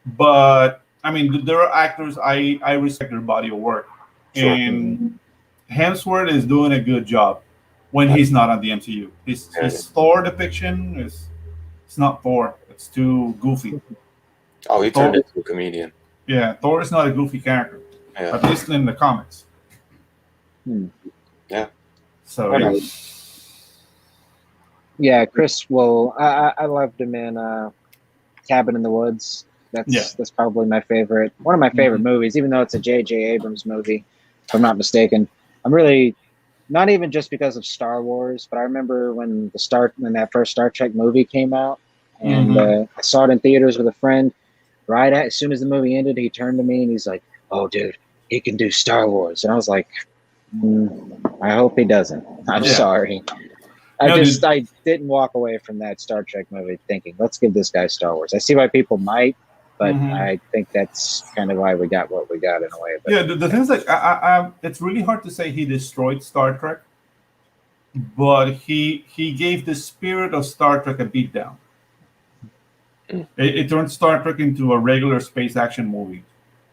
But I mean, there are actors I respect their body of work, and Hemsworth is doing a good job when he's not on the MCU. His Thor depiction it's not Thor. It's too goofy. Oh, he turned into a comedian. Yeah, Thor is not a goofy character, at least in the comics. Yeah. So yeah, Chris. Well, I loved him in Cabin in the Woods. That's probably my favorite. One of my favorite movies, even though it's a J.J. Abrams movie, if I'm not mistaken. I'm really not even just because of Star Wars, but I remember when that first Star Trek movie came out, and I saw it in theaters with a friend. As soon as the movie ended, he turned to me and he's like, "Oh, dude, he can do Star Wars," and I was like, "I hope he doesn't. I'm sorry." I didn't walk away from that Star Trek movie thinking, let's give this guy Star Wars. I see why people might, but I think that's kind of why we got what we got in a way. But, yeah, the thing is, like, it's really hard to say he destroyed Star Trek, but he gave the spirit of Star Trek a beatdown. It turned Star Trek into a regular space action movie,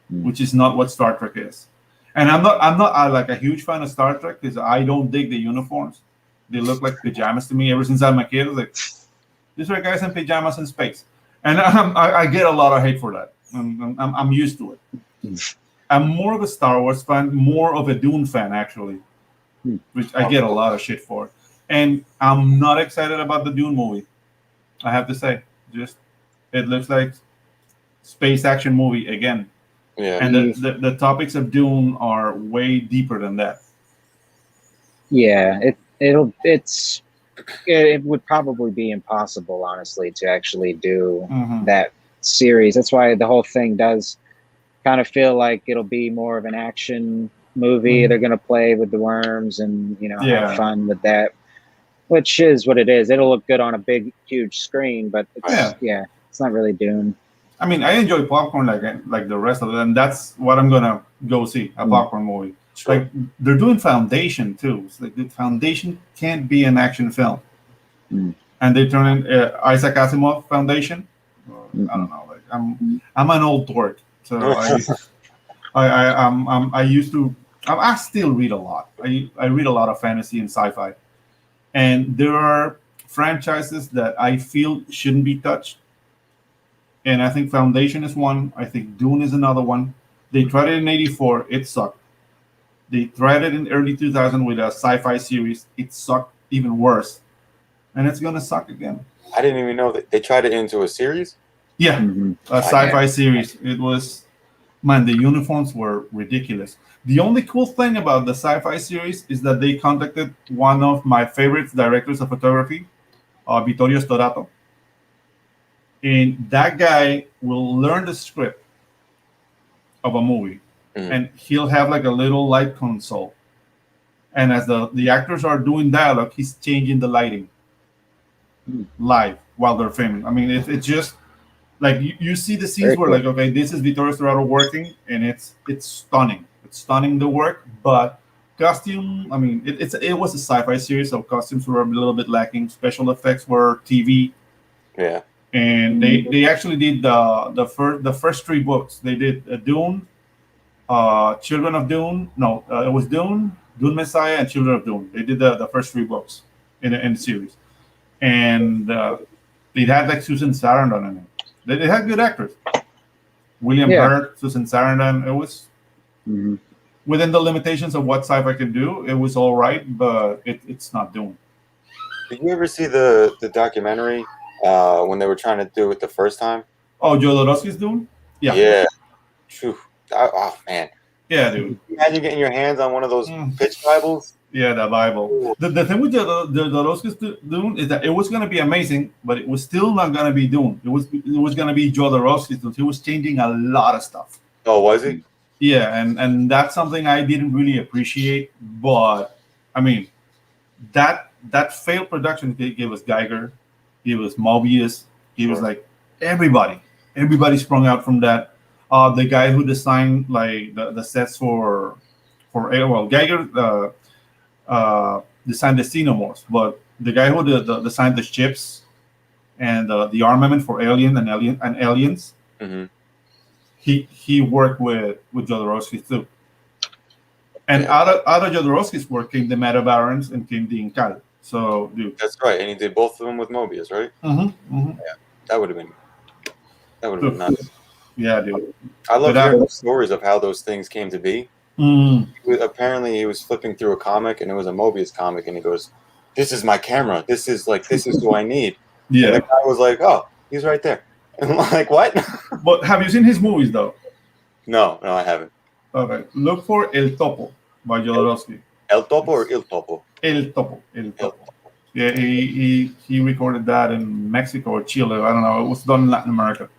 which is not what Star Trek is. And I'm not like a huge fan of Star Trek because I don't dig the uniforms. They look like pajamas to me. Ever since I'm a kid, I was like, these are guys in pajamas in space, and I get a lot of hate for that. I'm used to it. I'm more of a Star Wars fan, more of a Dune fan actually, which I get a lot of shit for. And I'm not excited about the Dune movie. I have to say, it looks like space action movie again. Yeah. And the topics of Dune are way deeper than that. Yeah, it would probably be impossible, honestly, to actually do that series. That's why the whole thing does kind of feel like it'll be more of an action movie. They're going to play with the worms and have fun with that, which is what it is. It'll look good on a big, huge screen, but it's not really Dune. I mean, I enjoy popcorn like the rest of it, and that's what I'm gonna go see, a popcorn movie. Sure. Like they're doing Foundation too. It's like the Foundation can't be an action film, and they turn in Isaac Asimov Foundation. I don't know. Like I'm an old dork, so I still read a lot. I read a lot of fantasy and sci-fi, and there are franchises that I feel shouldn't be touched. And I think Foundation is one. I think Dune is another one. They tried it in '84. It sucked. They tried it in early 2000 with a sci-fi series. It sucked even worse. And it's going to suck again. I didn't even know that they tried it into a series. Yeah, a sci-fi series. It was Man, the uniforms were ridiculous. The only cool thing about the sci-fi series is that they contacted one of my favorite directors of photography, Vittorio Storato, and that guy will learn the script of a movie, and he'll have like a little light console, and as the actors are doing dialogue, he's changing the lighting live while they're filming. I mean, it's just like you see the scenes Very where cool. like, okay, this is Vittorio Storaro working, and it's stunning. It's stunning, the work, but costume. I mean, it was a sci-fi series, so costumes were a little bit lacking. Special effects were TV, Yeah. and they actually did the first three books. They did Dune, Children of Dune. No, it was Dune, Dune Messiah, and Children of Dune. They did the first three books in the series, and it had like Susan Sarandon in it. They had good actors. William Hurt, Susan Sarandon. It was within the limitations of what sci-fi can do. It was all right, but it's not Dune. Did you ever see the documentary when they were trying to do it the first time? Oh, Jodorowsky's Dune? Yeah. Yeah. Phew. Oh man. Yeah, dude. Imagine getting your hands on one of those pitch Bibles. Yeah, the Bible. The thing with the Jodorowsky's Dune is that it was going to be amazing, but it was still not going to be Dune. It was going to be Jodorowsky's Dune. He was changing a lot of stuff. Oh, was he? Yeah, and that's something I didn't really appreciate. But I mean, that failed production gave us Geiger, gave us Mobius, gave us like everybody sprung out from that. The guy who designed like the sets for Geiger designed the Xenomorphs, but the guy who designed the ships and the armament for aliens, he worked with Jodorowsky too. And out of Jodorowsky's work came the Meta Barons and came the Incal. So, dude, that's right, and he did both of them with Mobius, right? Yeah, that would have been nice. Yeah, dude. I love hearing the stories of how those things came to be. Apparently, he was flipping through a comic, and it was a Mobius comic, and he goes, "This is my camera. This is who I need." Yeah. And the guy was like, "Oh, he's right there." And I'm like, "What?" But have you seen his movies though? No, I haven't. Okay, look for El Topo by Jodorowsky. El Topo or Il Topo? El Topo. Yeah, he recorded that in Mexico or Chile. I don't know. It was done in Latin America.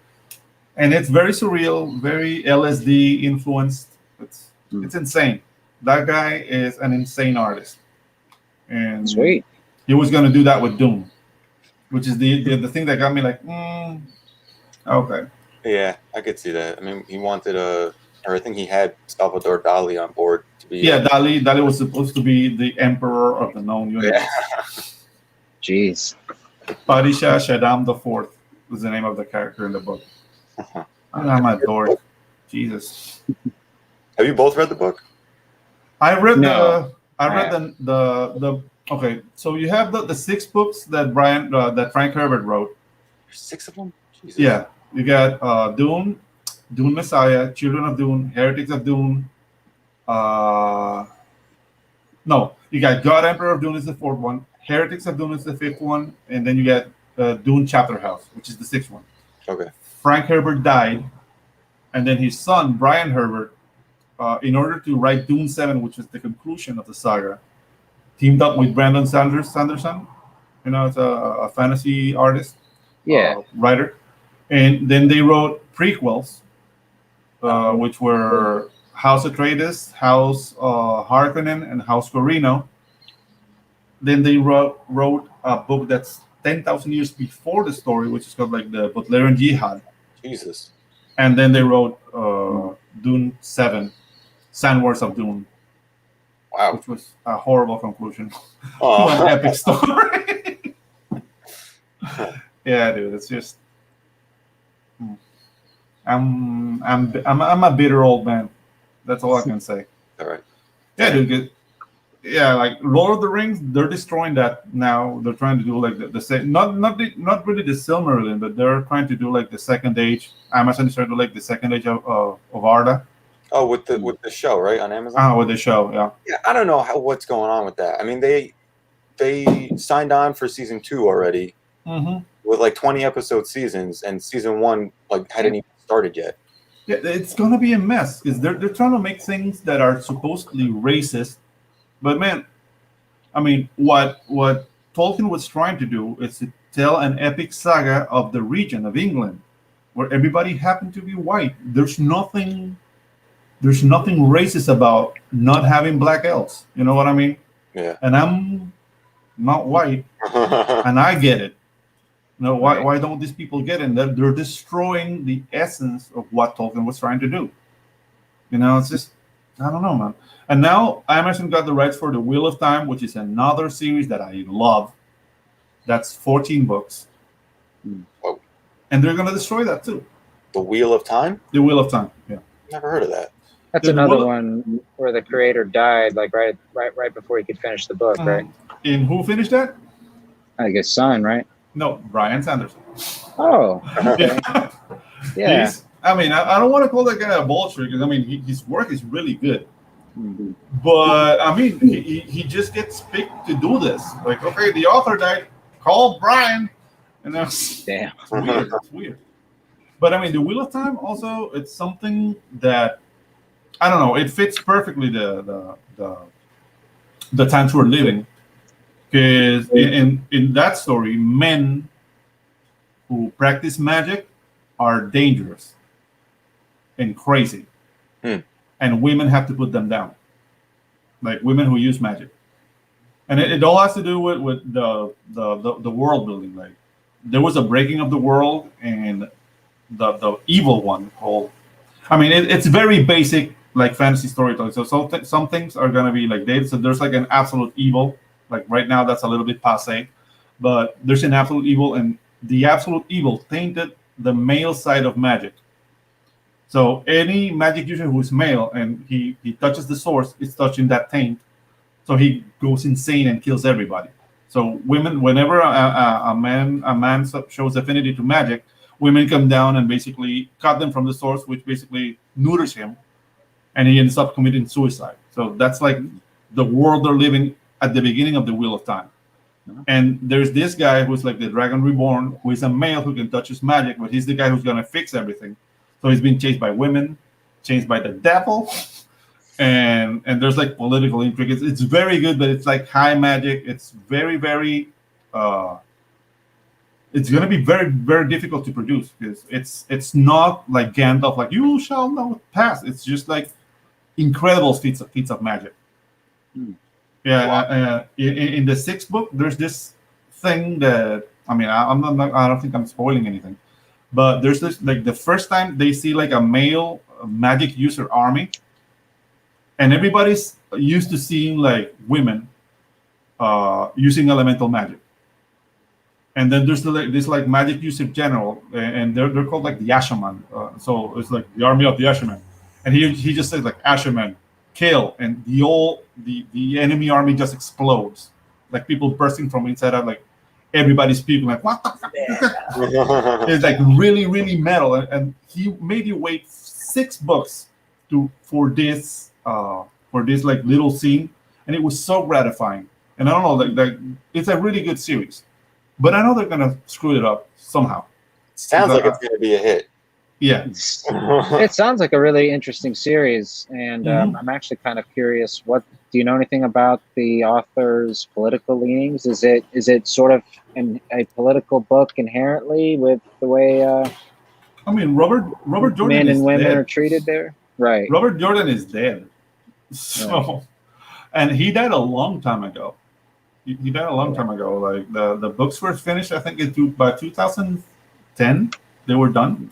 And it's very surreal, very LSD influenced. It's insane. That guy is an insane artist. And sweet. He was going to do that with Doom, which is the thing that got me like, okay. Yeah, I could see that. I mean, he wanted I think he had Salvador Dali on board to be. Yeah, Dali was supposed to be the emperor of the known universe. Yeah. Jeez. Padishah Shaddam IV was the name of the character in the book. I'm a dork. Jesus. Have you both read the book? I read the okay. So you have the 6 books that that Frank Herbert wrote. 6 of them? Jesus. Yeah, you got Dune, Dune Messiah, Children of Dune, Heretics of Dune. No, you got God Emperor of Dune is the 4th one. Heretics of Dune is the 5th one, and then you got Dune Chapter House, which is the 6th one. Okay. Frank Herbert died, and then his son Brian Herbert, in order to write Dune 7, which is the conclusion of the saga, teamed up with Brandon Sanderson. You know, it's a fantasy artist, writer, and then they wrote prequels, which were House Atreides, House Harkonnen, and House Corrino. Then they wrote a book that's 10,000 years before the story, which is called like the Butlerian Jihad. Jesus. And then they wrote Dune 7, Sand Wars of Dune. Wow. Which was a horrible conclusion to Oh. an epic story. Yeah, dude, it's just I'm a bitter old man. That's all I can say. All right. Yeah, dude. Yeah, like Lord of the Rings, they're destroying that now. They're trying to do like the same, not really the Silmarillion, but they're trying to do like the Second Age. Amazon is trying to do like the Second Age of Arda. Oh, with the show, right, on Amazon? With the show, yeah. Yeah, I don't know what's going on with that. I mean, they signed on for season 2 already with like 20 episode seasons, and season 1 like hadn't even started yet. Yeah, it's gonna be a mess because they're trying to make things that are supposedly racist, but man, I mean, what Tolkien was trying to do is to tell an epic saga of the region of England, where everybody happened to be white. There's nothing racist about not having black elves. You know what I mean? Yeah. And I'm not white, and I get it. No, why Right. why don't these people get it? They're destroying the essence of what Tolkien was trying to do. It's just I don't know, man. And now Amazon got the rights for the Wheel of Time, which is another series that I love. That's 14 books, Whoa. and they're gonna destroy that too. The Wheel of Time? The Wheel of Time. Yeah. Never heard of that. That's Yeah, the another Wheel of- one where the creator died, like right before he could finish the book, right? And who finished that? I guess son, right? No, Brian Sanderson. Oh, okay. Yeah. I don't want to call that guy a bullshit because his work is really good. Mhm. But he just gets picked to do this. Like, okay, the author died. Call Brian, and that's Damn. weird. It's weird. But the Wheel of Time also, it's something that I don't know. It fits perfectly the times we're living, because in that story, men who practice magic are dangerous and crazy, and women have to put them down, like women who use magic. And it all has to do with the world building. Like there was a breaking of the world, and the evil one called. It's very basic, like fantasy storytelling. So some things are gonna be like dated. So there's like an absolute evil. Like right now, that's a little bit passe, but there's an absolute evil, and the absolute evil tainted the male side of magic. So any magic user who is male and he touches the source, it's touching that taint. So he goes insane and kills everybody. So women, whenever a man shows affinity to magic, women come down and basically cut them from the source, which basically neuters him, and he ends up committing suicide. So that's like the world they're living at the beginning of the Wheel of Time. And there's this guy who's like the Dragon Reborn, who is a male who can touch his magic, but he's the guy who's gonna fix everything. So he's being chased by women, chased by the devil, and there's like political intrigue. It's very good, but it's like high magic. It's very, very it's gonna be very, very difficult to produce because it's not like Gandalf, like you shall not pass. It's just like incredible feats of magic. Yeah, in the sixth book, there's this thing that I don't think I'm spoiling anything, but there's this like the first time they see like a male magic user army, and everybody's used to seeing like women using elemental magic, and then there's this like magic user general, and they're called like the Asherman. So it's like the army of the Asherman, and he just says like Asherman kill, and the enemy army just explodes, like people bursting from inside out, like everybody's speaking like what the fuck? It's like really, really metal, and he made you wait 6 books for this like little scene, and it was so gratifying. And I don't know, like it's a really good series, but I know they're gonna screw it up somehow. Sounds like it's gonna be a hit. Yeah. It sounds like a really interesting series, and I'm actually kind of curious. Do you know anything about the author's political leanings? Is it sort of a political book inherently with the way Robert Jordan men is and women dead. are treated there? Right. Robert Jordan is dead. So, and he died a long time ago. He died a long time ago. Like the books were finished, I think, by 2010. They were done.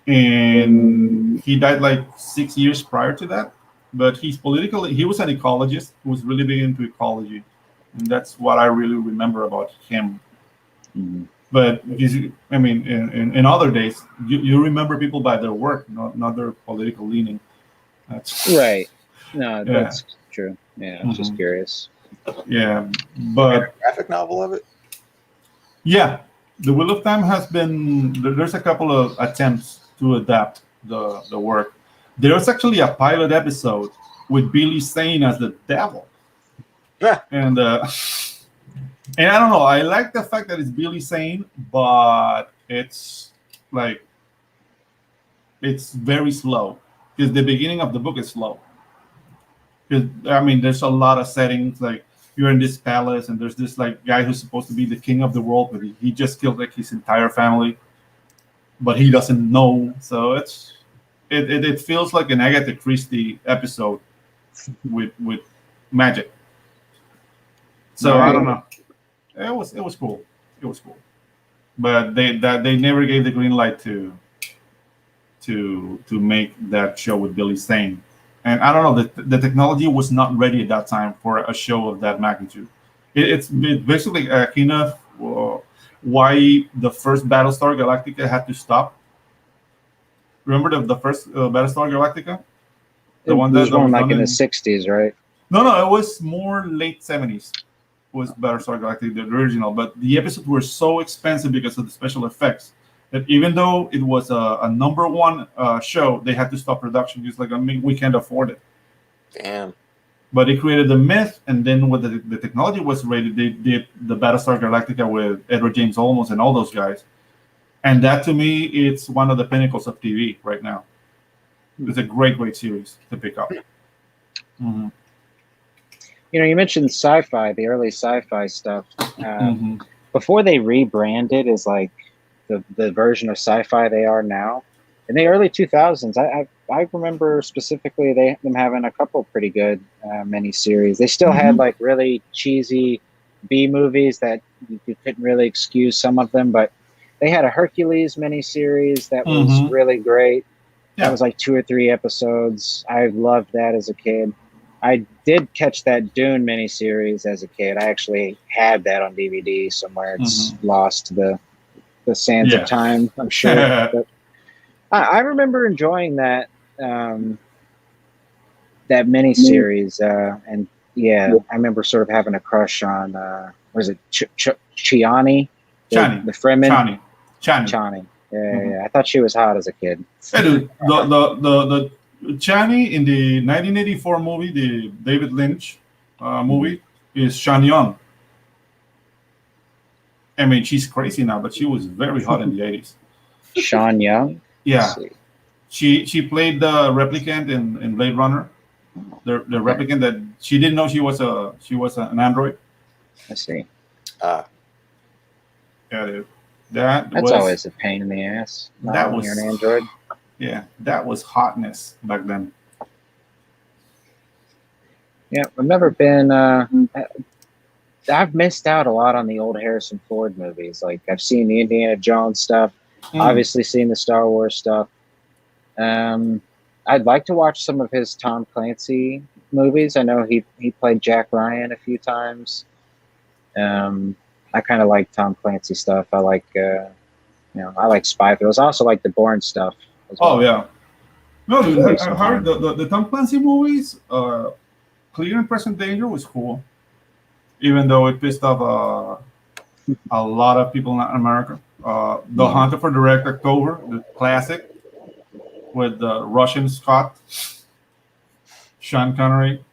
And he died like 6 years prior to that. But he was an ecologist who was really big into ecology. And that's what I really remember about him. But in other days, you remember people by their work, not their political leaning. That's right. No, that's true. Yeah, I'm just curious. Yeah, but a graphic novel of it. Yeah, the Wheel of Time has been. There's a couple of attempts to adapt the work. There was actually a pilot episode with Billy Zane as the devil. Yeah. And I don't know. I like the fact that it's Billy Zane, but it's like it's very slow because the beginning of the book is slow. Because I mean, there's a lot of settings like you're in this palace and there's this like guy who's supposed to be the king of the world, but he just killed like his entire family, but he doesn't know. So it feels like an Agatha Christie episode with magic. So I don't know. It was cool. It was cool, but they never gave the green light to make that show with Billy Zane. And I don't know, the technology was not ready at that time for a show of that magnitude. It's basically enough why the first Battlestar Galactica had to stop. Remember the first Battlestar Galactica? The one that was like in the 60s, right? No, it was more late 70s. Was Battlestar Galactica, the original, but the episodes were so expensive because of the special effects that even though it was a number one show, they had to stop production. Just like, I mean, we can't afford it. Damn. But it created the myth, and then when the technology was ready, they did the Battlestar Galactica with Edward James Olmos and all those guys. And that, to me, it's one of the pinnacles of TV right now. It's a great series to pick up. Mm-hmm. You know, you mentioned sci-fi, the early sci-fi stuff. Before they rebranded as like the version of sci-fi they are now, in the early 2000s, I remember specifically them having a couple pretty good miniseries. They still had like really cheesy B movies that you couldn't really excuse some of them, but they had a Hercules miniseries that was really great. Yeah. That was like 2 or 3 episodes. I loved that as a kid. I did catch that Dune miniseries as a kid. I actually had that on DVD somewhere. It's lost to the sands of time, I'm sure. But I remember enjoying that that miniseries, and I remember sort of having a crush on was it Chani, the Fremen? Chani. Yeah. I thought she was hot as a kid. Hey, dude, the Chani in the 1984 movie, the David Lynch movie, is Sean Young. I mean, she's crazy now, but she was very hot in the 80s. Sean Young? Yeah. She played the replicant in Blade Runner. The replicant that she didn't know she was an android. I see. Yeah, dude. That's always a pain in the ass. That was you're an android. Yeah, that was hotness back then. Yeah, I've never been. I've missed out a lot on the old Harrison Ford movies. Like I've seen the Indiana Jones stuff, obviously seen the Star Wars stuff. I'd like to watch some of his Tom Clancy movies. I know he played Jack Ryan a few times. I kind of like Tom Clancy stuff. I like I like spy thrillers. I also like the Bourne stuff. Well. Oh yeah, no, dude. I heard the Tom Clancy movies. Clear and Present Danger was cool, even though it pissed off a lot of people in America. The Hunter for the Red October, the classic with the Russian Scott, Sean Connery.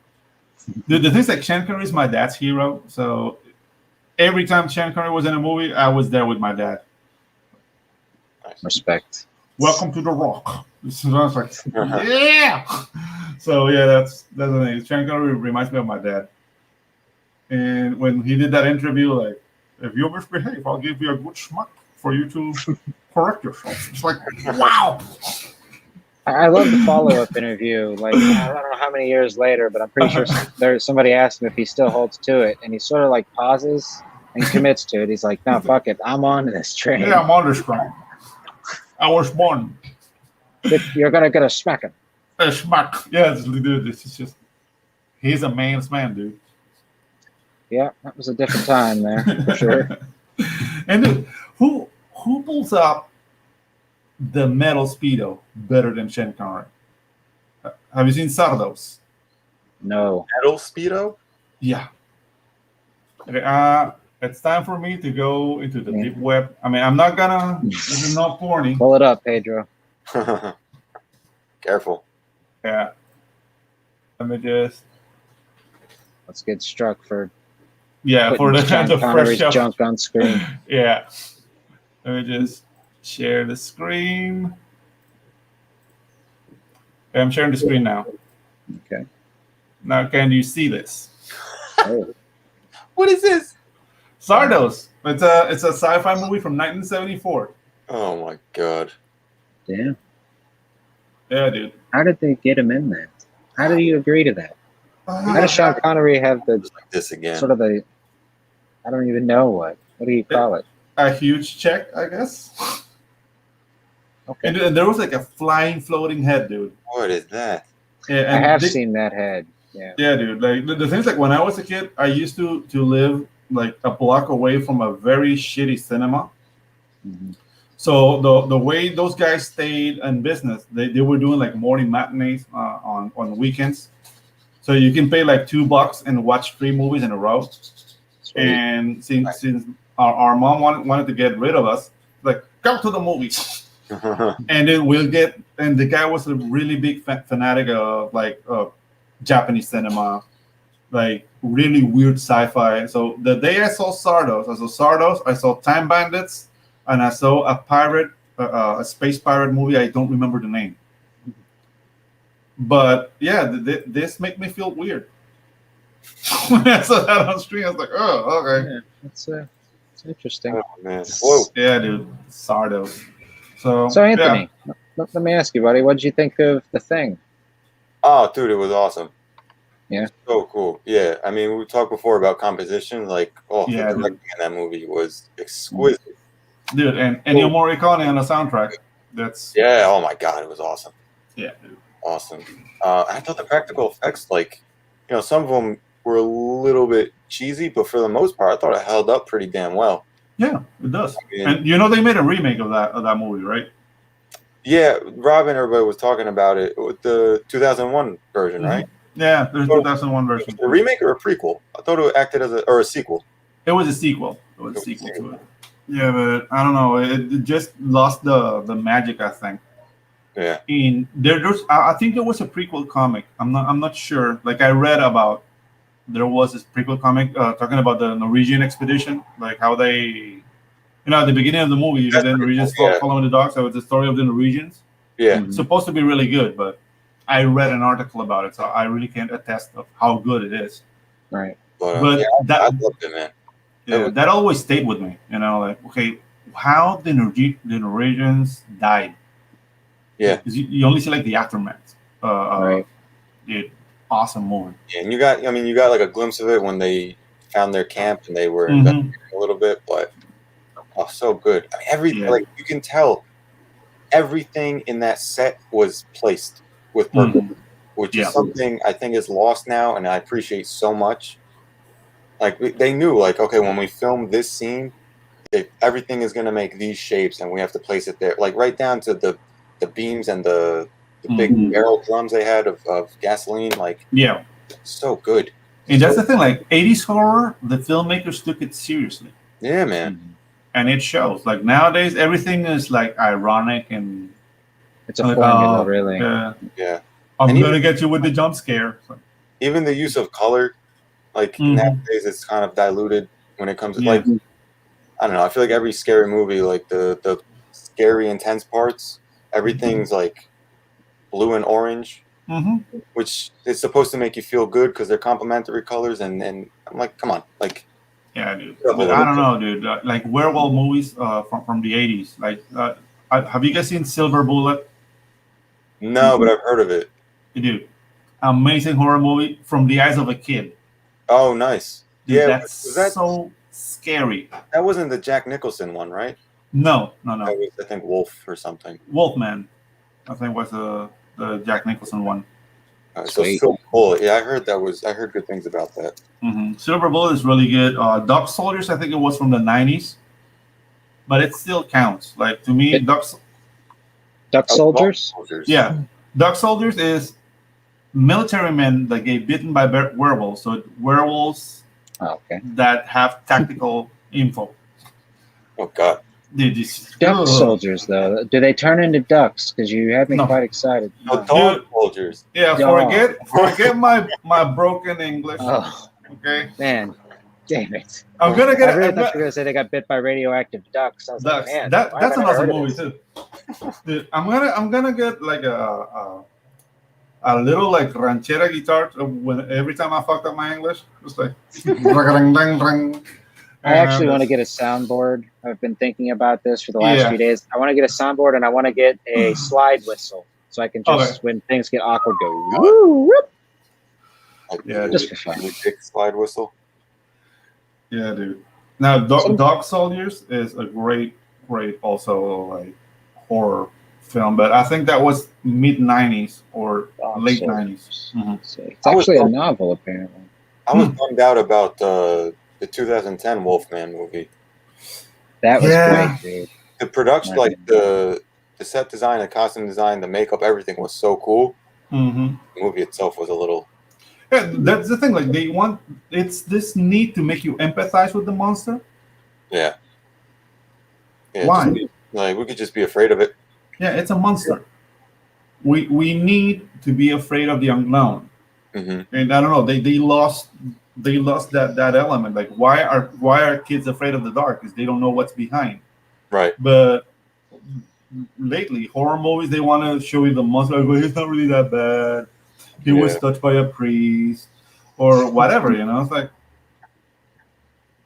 The thing is, like, Sean Connery is my dad's hero, so every time Sean Connery was in a movie, I was there with my dad. Respect. Welcome to the Rock. So I was like, yeah. So yeah, that's the thing. Sean Connery reminds me of my dad. And when he did that interview, like, if you misbehave, I'll give you a good schmuck for you to correct yourself. It's like, wow. I love the follow-up interview. Like, I don't know how many years later, but I'm pretty sure there's somebody asked him if he still holds to it, and he sort of like pauses and commits to it. He's like, "No, fuck it, I'm on this train. Yeah, I'm on this train. I was born. You're gonna get a smacking." A smack. Yeah, dude. This is just—he's a man's man, dude. Yeah, that was a different time there for sure. And dude, who pulls up the metal Speedo better than Sean Connery? Have you seen Sardos? No. Metal Speedo? Yeah. Okay, it's time for me to go into the deep web. I mean, I'm not gonna. This is not corny. Pull it up, Pedro. Careful. Yeah. Let me just. Let's get struck for. Yeah, for the Connery's junk on screen. Yeah. Let me just share the screen. I'm sharing the screen now. Okay. Now, can you see this? Oh. What is this? Zardos. It's a sci-fi movie from 1974. Oh my god. Damn. Yeah, dude. How did they get him in that? How did you agree to that? How does Sean Connery have the Like this again. sort of the? I don't even know what do you call it? A huge check, I guess. Okay. And there was like a flying, floating head, dude. What is that? Yeah, I and have seen that head. Yeah. Yeah, dude. Like the things, like when I was a kid, I used to live like a block away from a very shitty cinema. Mm-hmm. So the way those guys stayed in business, they were doing like morning matinees on weekends. So you can pay like $2 and watch 3 movies in a row. Sweet. And since our mom wanted to get rid of us, like, come to the movies. And then and the guy was a really big fanatic of like Japanese cinema, like really weird sci-fi. So the day I saw Sardos, I saw Time Bandits, and I saw a space pirate movie. I don't remember the name. But yeah, this made me feel weird. When I saw that on screen, I was like, oh, okay. Yeah, it's interesting. Oh man. Whoa. Yeah, dude. Sardos. So Anthony, let me ask you, buddy, what did you think of The Thing? Oh, dude, it was awesome. Yeah. So cool. Yeah. I mean, we talked before about composition. Like, the directing in that movie was exquisite. Dude, and Ennio Morricone on the soundtrack. That's Oh my god, it was awesome. Yeah, dude. Awesome. I thought the practical effects, like, some of them were a little bit cheesy, but for the most part, I thought it held up pretty damn well. Yeah, it does. I mean, And they made a remake of that movie, right? Yeah, Rob and everybody was talking about it with the 2001 version, right? Yeah, there's 2001 version. A remake or a prequel? I thought it acted as a sequel. It was a sequel. It was a sequel to it. Yeah, but I don't know. It just lost the magic, I think. Yeah. I think there was a prequel comic. I'm not sure. Like I read about there was this prequel comic talking about the Norwegian expedition, like how they, at the beginning of the movie, the Norwegians following the dogs. So it's the story of the Norwegians. Yeah. It's supposed to be really good, but I read an article about it, so I really can't attest of how good it is. Right. But I loved it, man. Yeah, that always stayed with me. Like, okay, how the Norwegians died. Yeah. Because you only see like the aftermath. Right. Dude, awesome movie. Yeah, and you got like a glimpse of it when they found their camp and they were investigating a little bit, but so good. I mean, like you can tell everything in that set was placed with purpose, which is something I think is lost now, and I appreciate so much. Like they knew, like, okay, when we film this scene, everything is going to make these shapes, and we have to place it there, like right down to the beams and the big barrel drums they had of gasoline. Like, so good. And that's the thing, like 80s horror, the filmmakers took it seriously. Yeah, man. And it shows. Like nowadays, everything is like ironic and it's a formula, really. Yeah. I'm gonna get you with the jump scare. So. Even the use of color, like nowadays, it's kind of diluted when it comes to like, I don't know. I feel like every scary movie, like the scary, intense parts, everything's like blue and orange, which is supposed to make you feel good because they're complementary colors. And I'm like, come on, like. Yeah, dude. I don't know, dude. Like werewolf movies from the 80s. Like, have you guys seen Silver Bullet? No, but I've heard of it. Dude, amazing horror movie from the eyes of a kid. Oh, nice. Dude, Yeah, that's so scary. That wasn't the Jack Nicholson one, right? No. That was, I think, Wolf or something. Wolfman, I think, was the Jack Nicholson one. So Silver Bullet, yeah, I heard good things about that. Silver Bullet is really good. Duck Soldiers, I think it was from the 90s, but it still counts. Like to me, Duck Soldiers. Yeah, Duck Soldiers is military men that get bitten by werewolves. So werewolves that have tactical info. Oh God. Duck soldiers, though. Do they turn into ducks? Because you had me quite excited. No, dog soldiers. Yeah, forget my broken English. Oh, okay. Man, damn it! I really thought you were gonna say they got bit by radioactive ducks. I was ducks. Like, man, that's an awesome movie too. Dude, I'm gonna get like a a little like ranchera guitar when every time I fucked up my English, just like. I actually want to get a soundboard. I've been thinking about this for the last Yeah. few days. I want to get a soundboard and I want to get a slide whistle so I can just, when things get awkward, go woo, whoop. Yeah, just for fun. Big slide whistle. Yeah, dude. Now, Dog Soldiers is a great also like horror film, but I think that was mid '90s or late '90s. Mm-hmm. It's actually a novel, apparently. I was bummed out about the 2010 Wolfman movie. That was great, dude. The production, like the set design, the costume design, the makeup, everything was so cool. Mm-hmm. The movie itself was a little. Yeah, that's the thing. Like it's this need to make you empathize with the monster. Yeah. Why? Like we could just be afraid of it. Yeah, it's a monster. We need to be afraid of the unknown. Mm-hmm. And I don't know. They lost that element. Like why are kids afraid of the dark? Because they don't know what's behind. Right. But lately, horror movies, they want to show you the monster. Like, he's not really that bad. He was touched by a priest or whatever. You know, it's like.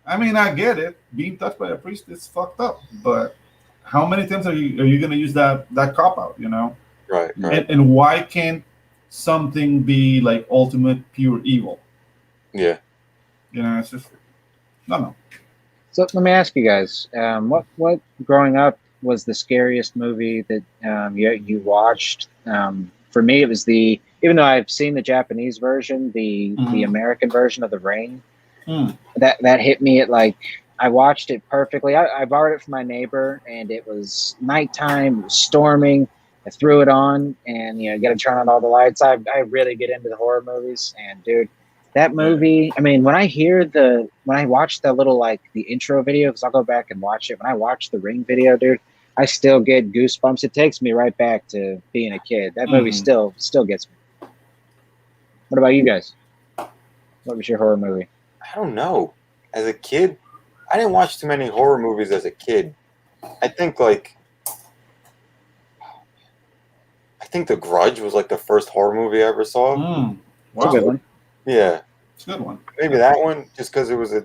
I mean, I get it. Being touched by a priest is fucked up. But how many times are you going to use that cop out? You know. Right. And why can't something be like ultimate pure evil? Yeah. You know, it's just, I don't know. So let me ask you guys, what growing up was the scariest movie that you watched? For me, it was even though I've seen the Japanese version, the American version of The Ring, that hit me at like, I watched it perfectly. I borrowed it from my neighbor, and it was nighttime, it was storming. I threw it on, and you got to turn on all the lights. I really get into the horror movies, and dude, that movie. I mean, when I watch the little like the intro video, because I'll go back and watch it. When I watch the Ring video, dude, I still get goosebumps. It takes me right back to being a kid. That movie still gets me. What about you guys? What was your horror movie? I don't know. As a kid, I didn't watch too many horror movies as a kid. I think The Grudge was like the first horror movie I ever saw. Wow. That's a good one. Yeah. It's a good one. Maybe that one, just because it was a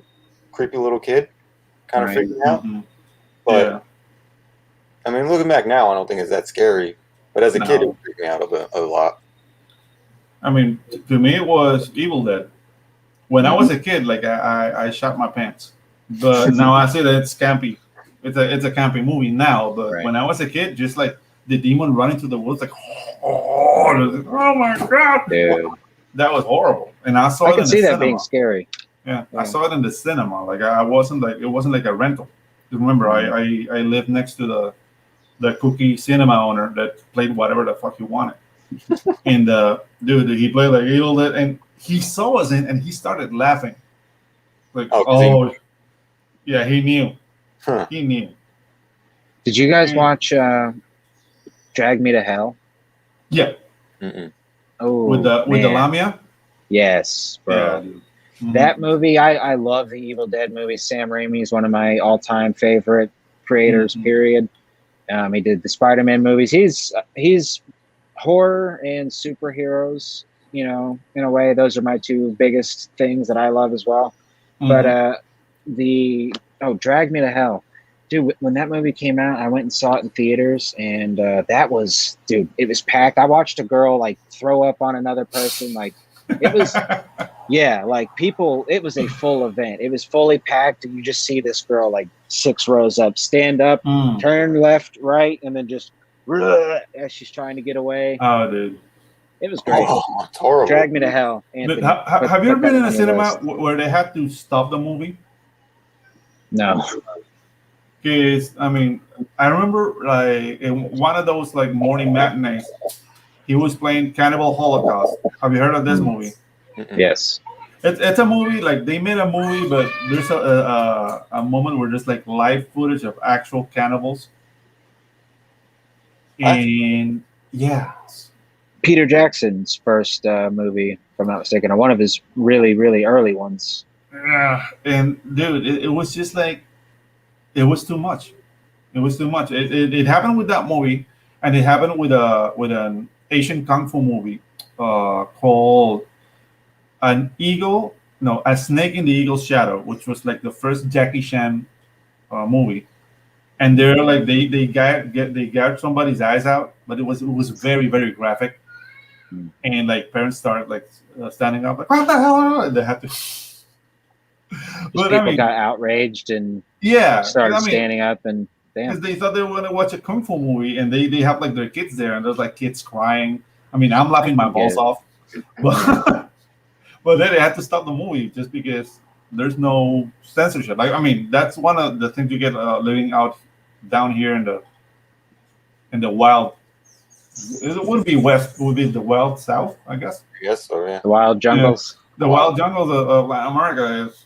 creepy little kid, kind of freaked me out. But, I mean, looking back now, I don't think it's that scary. But as a kid, it freaked me out a lot. I mean, to me, it was Evil Dead. When I was a kid, like, I shot my pants. But now I say that it's campy. It's a campy movie now. But when I was a kid, just like the demon running through the woods, like, oh my God. Dude. That was horrible, and I saw. I can see that being scary. Yeah, I saw it in the cinema. Like it wasn't like a rental. Remember, I lived next to the cookie cinema owner that played whatever the fuck he wanted. And dude, he played like Evil Dead, and he saw us and he started laughing. Like, yeah, he knew. Huh. He knew. Did you guys watch Drag Me to Hell? Yeah. Mm-mm. Oh, with the Lamia? Yes, bro. Yeah, that movie, I love the Evil Dead movies. Sam Raimi is one of my all-time favorite creators, period. He did the Spider-Man movies. He's horror and superheroes, in a way. Those are my two biggest things that I love as well. But Drag Me to Hell. Dude, when that movie came out, I went and saw it in theaters, and it was packed. I watched a girl like throw up on another person. Like it was, like people. It was a full event. It was fully packed, and you just see this girl like 6 rows up, stand up, turn left, right, and then just as she's trying to get away. Oh, dude, it was great. Oh, it's horrible. Drag Me to Hell. Anthony, have you ever been in a cinema where they had to stop the movie? No. Because I mean, I remember like in one of those like morning matinees, he was playing Cannibal Holocaust. Have you heard of this movie? Yes. It's a movie, like they made a movie, but there's a moment where there's like live footage of actual cannibals. And Peter Jackson's first movie, if I'm not mistaken, or one of his really, really early ones. Yeah, and dude, it was just like, it was too much. It was too much. It happened with that movie, and it happened with an Asian kung fu movie called An Eagle, no, A Snake in the Eagle's Shadow, which was like the first Jackie Chan movie. And they're like they gouged somebody's eyes out, but it was very very graphic, and like parents started like standing up like what the hell, and they had to. But People got outraged and yeah, started standing up and because damn. they thought they were gonna watch a kung fu movie, and they have like their kids there, and there's like kids crying. I mean, I'm laughing my balls off, but but then they had to stop the movie just because there's no censorship. Like I mean, that's one of the things you get living out down here in the wild. It would be west, would be the wild south, I guess. Yes, so yeah. The wild jungles. Yeah. The wild jungles of Latin America is.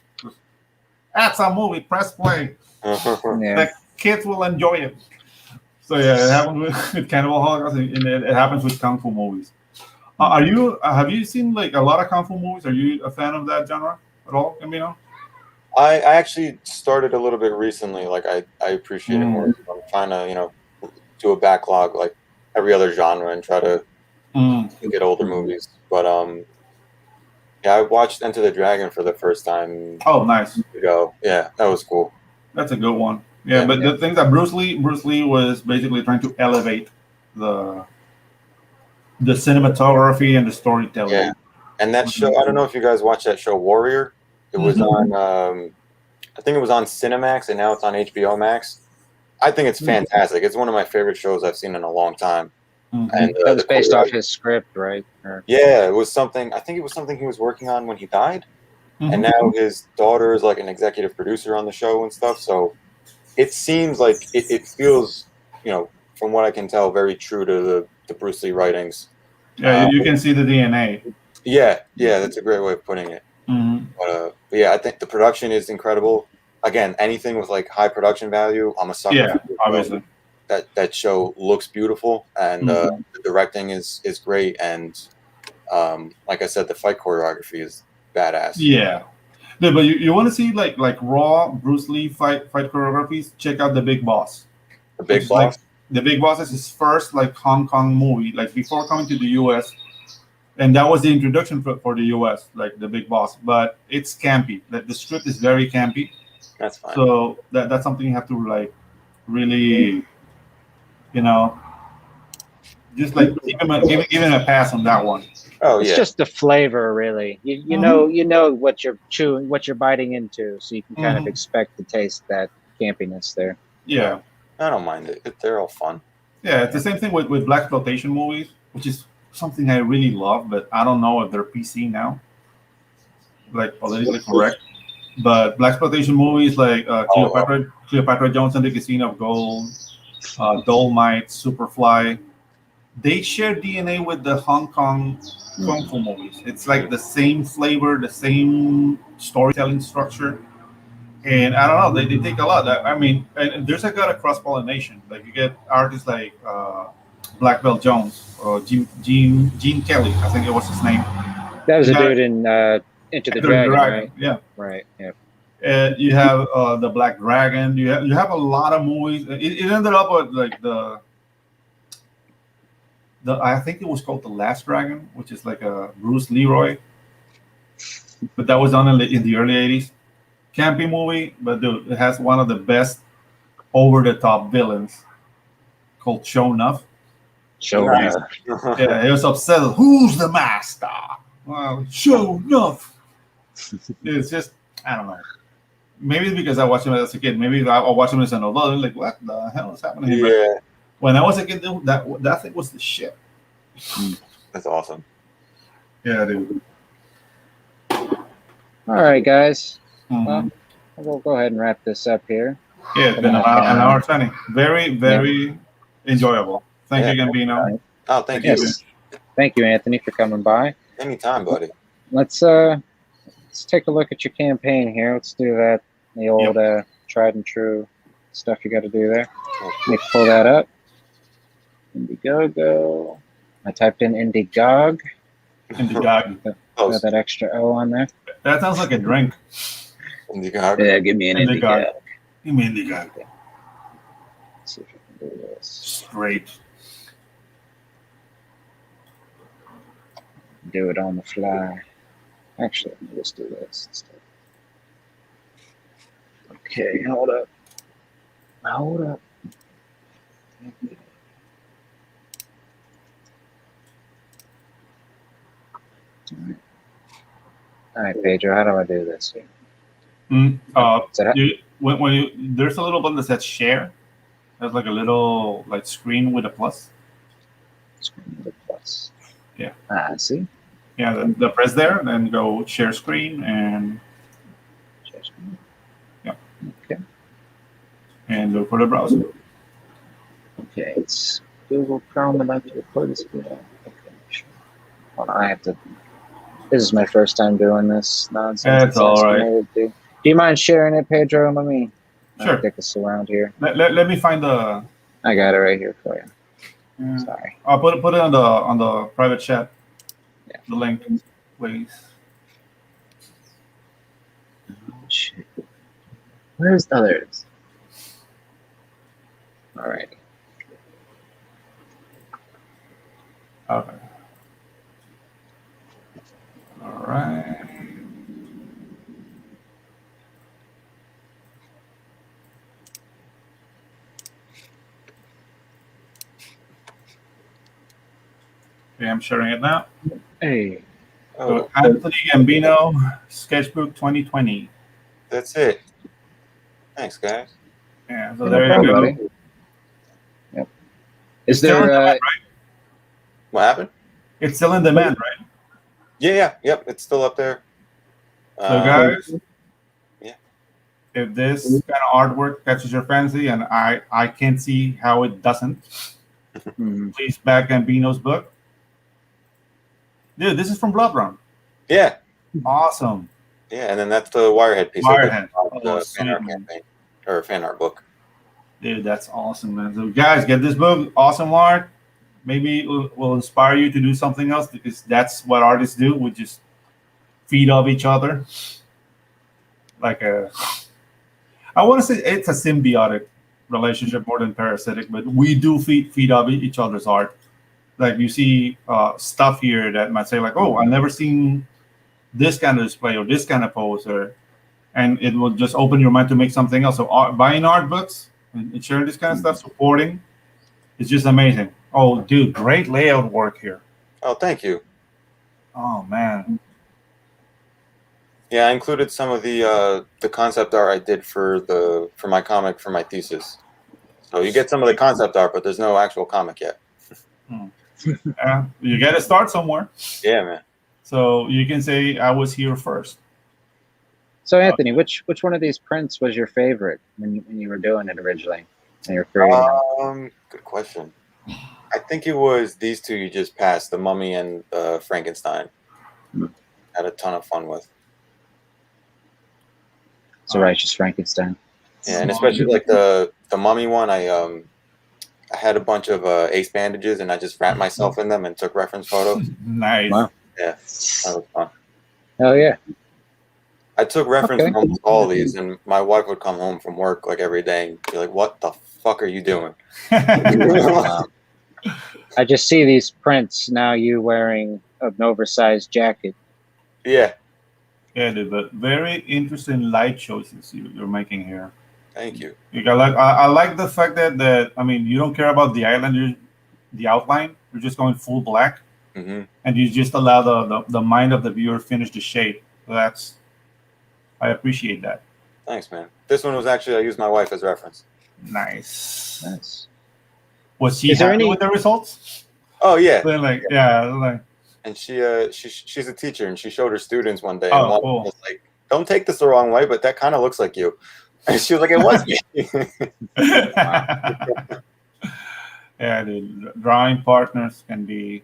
That's a movie. Press play. Yeah. The kids will enjoy it. So yeah, it happens with Cannibal Holocaust, and it happens with kung fu movies. Have you seen like a lot of kung fu movies? Are you a fan of that genre at all, Gambino? I actually started a little bit recently. Like I appreciate it more. I'm trying to do a backlog like every other genre and try to get older movies. But yeah, I watched Enter the Dragon for the first time. Oh, nice. Ago. Yeah, that was cool. That's a good one. Yeah, but the thing that Bruce Lee was basically trying to elevate the cinematography and the storytelling. Yeah, and that show, I don't know if you guys watched that show Warrior. It was on, I think it was on Cinemax, and now it's on HBO Max. I think it's fantastic. It's one of my favorite shows I've seen in a long time. And that was based off his script, right? Yeah, it was something. I think it was something he was working on when he died, and now his daughter is like an executive producer on the show and stuff. So it seems like it feels, from what I can tell, very true to the Bruce Lee writings. Yeah, you can see the DNA. Yeah, that's a great way of putting it. But yeah, I think the production is incredible. Again, anything with like high production value, I'm a sucker. Yeah, obviously. That show looks beautiful, and the directing is great, and like I said, the fight choreography is badass. Yeah, but you want to see like raw Bruce Lee fight choreographies? Check out The Big Boss. The Big Boss. The Big Boss is his first like Hong Kong movie, like before coming to the U.S. And that was the introduction for the U.S. like The Big Boss. But it's campy. The script is very campy. That's fine. So that's something you have to like really. Just like give him a pass on that one. Oh yeah, it's just the flavor, really. You know what you're chewing, what you're biting into, so you can kind of expect to taste that campiness there. Yeah, I don't mind it. They're all fun. Yeah, it's the same thing with blaxploitation movies, which is something I really love, but I don't know if they're PC now, like politically correct. But blaxploitation movies like Cleopatra Jones and the Casino of Gold. Dolomite, Superfly, they share DNA with the Hong Kong kung fu movies. It's like the same flavor, the same storytelling structure, and I don't know. They take a lot. I mean, and there's a kind of cross pollination. Like you get artists like Black Belt Jones or Gene Kelly. I think it was his name. That was a dude in Into the Dragon, right? Yeah. Right. Yeah. And you have the Black Dragon. You have a lot of movies. It ended up with like the I think it was called The Last Dragon, which is like a Bruce Leroy, but that was done in the early '80s. Campy movie, but dude, it has one of the best over the top villains called Show Nuff. Yeah, he was obsessed. Who's the master? Well, Show Nuff. It's just, I don't know. Maybe it's because I watched him as a kid. Maybe I watched him as an adult. Like, what the hell is happening here? Yeah. But when I was a kid, that thing was the shit. That's awesome. Yeah, dude. All right, guys. Well, we'll go ahead and wrap this up here. Yeah, it's been an hour 20. Very, very enjoyable. Thank you, Gambino. Oh, thank you. Thank you, Anthony, for coming by. Anytime, buddy. Let's take a look at your campaign here. Let's do that. The old tried and true stuff you got to do there. Let me pull that up. Indiegogo. I typed in Indigog. Indiegogo. Got that extra O on there. That sounds like a drink. Indiegogo. Yeah, give me an Indigog. Give me Indiegogo. Let's see if I can do this. Straight. Do it on the fly. Actually, let me just do this instead. Okay, hold up. Hold up. All right, Pedro, how do I do this here? When you there's a little button that says share. There's like a little like screen with a plus. Screen with a plus. Yeah. Ah, see? Yeah, the press there, then go share screen and Share screen. Yeah. Okay. And look for the browser. Okay, it's Google Chrome. I'd like to record this video. Okay, sure. Hold on, I have to. This is my first time doing this nonsense. That's all right. Do you mind sharing it, Pedro? Let me Sure. take us around here. Let me find the. I got it right here for you. Yeah. Sorry. I'll put it on the private chat. Yeah. The link, please. Oh shit. Where's the others? All right. Okay. All right. Okay, I'm sharing it now. Hey. So Anthony Gambino, Sketchbook 2020. That's it. Thanks, guys. Yeah, so No there problem, you go. buddy. Yep. Is Still in there? demand, right? What happened? It's still in demand, right? Yeah. Yep. It's still up there. So guys, yeah. If this kind of artwork catches your fancy, and I can't see how it doesn't, please back Gambino's book. Dude, this is from Blood Run. Yeah. Awesome. Yeah, and then that's the Wirehead piece. Wirehead. The fan art campaign or fan art book. Dude, that's awesome, man. So guys, get this book. Awesome art. Maybe it will inspire you to do something else, because that's what artists do. We just feed off each other. I want to say it's a symbiotic relationship more than parasitic, but we do feed off each other's art. Like you see stuff here that might say like, oh, I've never seen this kind of display or this kind of poster, and it will just open your mind to make something else. So buying art books and sharing this kind of stuff, supporting, it's just amazing. Oh, dude, great layout work here. Oh, thank you. Oh man. Yeah, I included some of the concept art I did for my comic for my thesis. So you get some of the concept art, but there's no actual comic yet. You got to start somewhere. Yeah, man. So you can say I was here first. So Anthony, which one of these prints was your favorite when you were doing it originally? And you're creating good question. I think it was these two you just passed, the Mummy and Frankenstein. Had a ton of fun with. It's a righteous Frankenstein. Yeah, and especially like the Mummy one, I had a bunch of ace bandages and I just wrapped myself in them and took reference photos. Nice. Wow. Yeah, that was fun. Hell yeah. I took reference from almost all of these, and my wife would come home from work like every day and be like, "What the fuck are you doing?" I just see these prints now. You wearing an oversized jacket. Yeah. Yeah, dude, but very interesting light choices you're making here. Thank you. I like the fact that I mean, you don't care about the island, the outline. You're just going full black, and you just allow the mind of the viewer finish the shade. So I appreciate that. Thanks, man. This one was actually, I used my wife as reference. Nice. Was she happy happy with the results? Oh yeah. And she's a teacher, and she showed her students one day, and one was like, "Don't take this the wrong way, but that kind of looks like you." And she was like, "It was me." Yeah, the drawing partners can be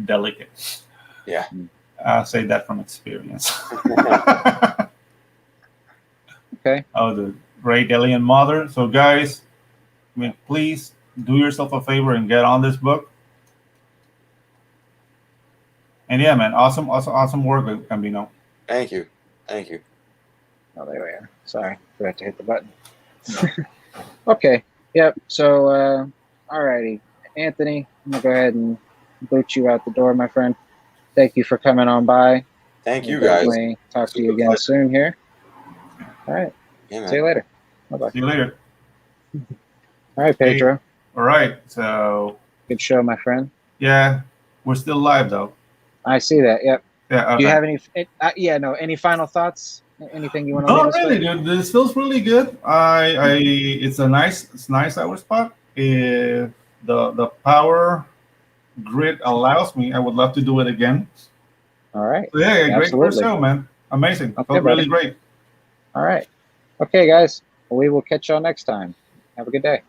delicate. Yeah. I'll say that from experience. Okay. Oh, the great alien mother. So guys, I mean, please do yourself a favor and get on this book. And yeah, man, awesome work, Gambino. Thank you. Oh, there we are. Sorry, forgot to hit the button. Okay. Yep. So, alrighty, Anthony, I'm gonna go ahead and boot you out the door, my friend. thank you for coming on by. Thank you We'll guys. definitely talk to you Super again pleasure. soon here. All right. Yeah, man. See you later. Bye-bye. See you later. All right, Pedro. All right. So Good show, my friend. yeah, we're still live though. I see that. Yep. Yeah. Okay. Do you have any final thoughts? Anything you want to No, leave us really, with? dude. This feels really good. It's a nice hour spot. If the power grid allows me, I would love to do it again. All right. So, yeah, great first Absolutely. show, man. Amazing. Okay, Felt really buddy. great. All right. Okay, guys. We will catch y'all next time. Have a good day.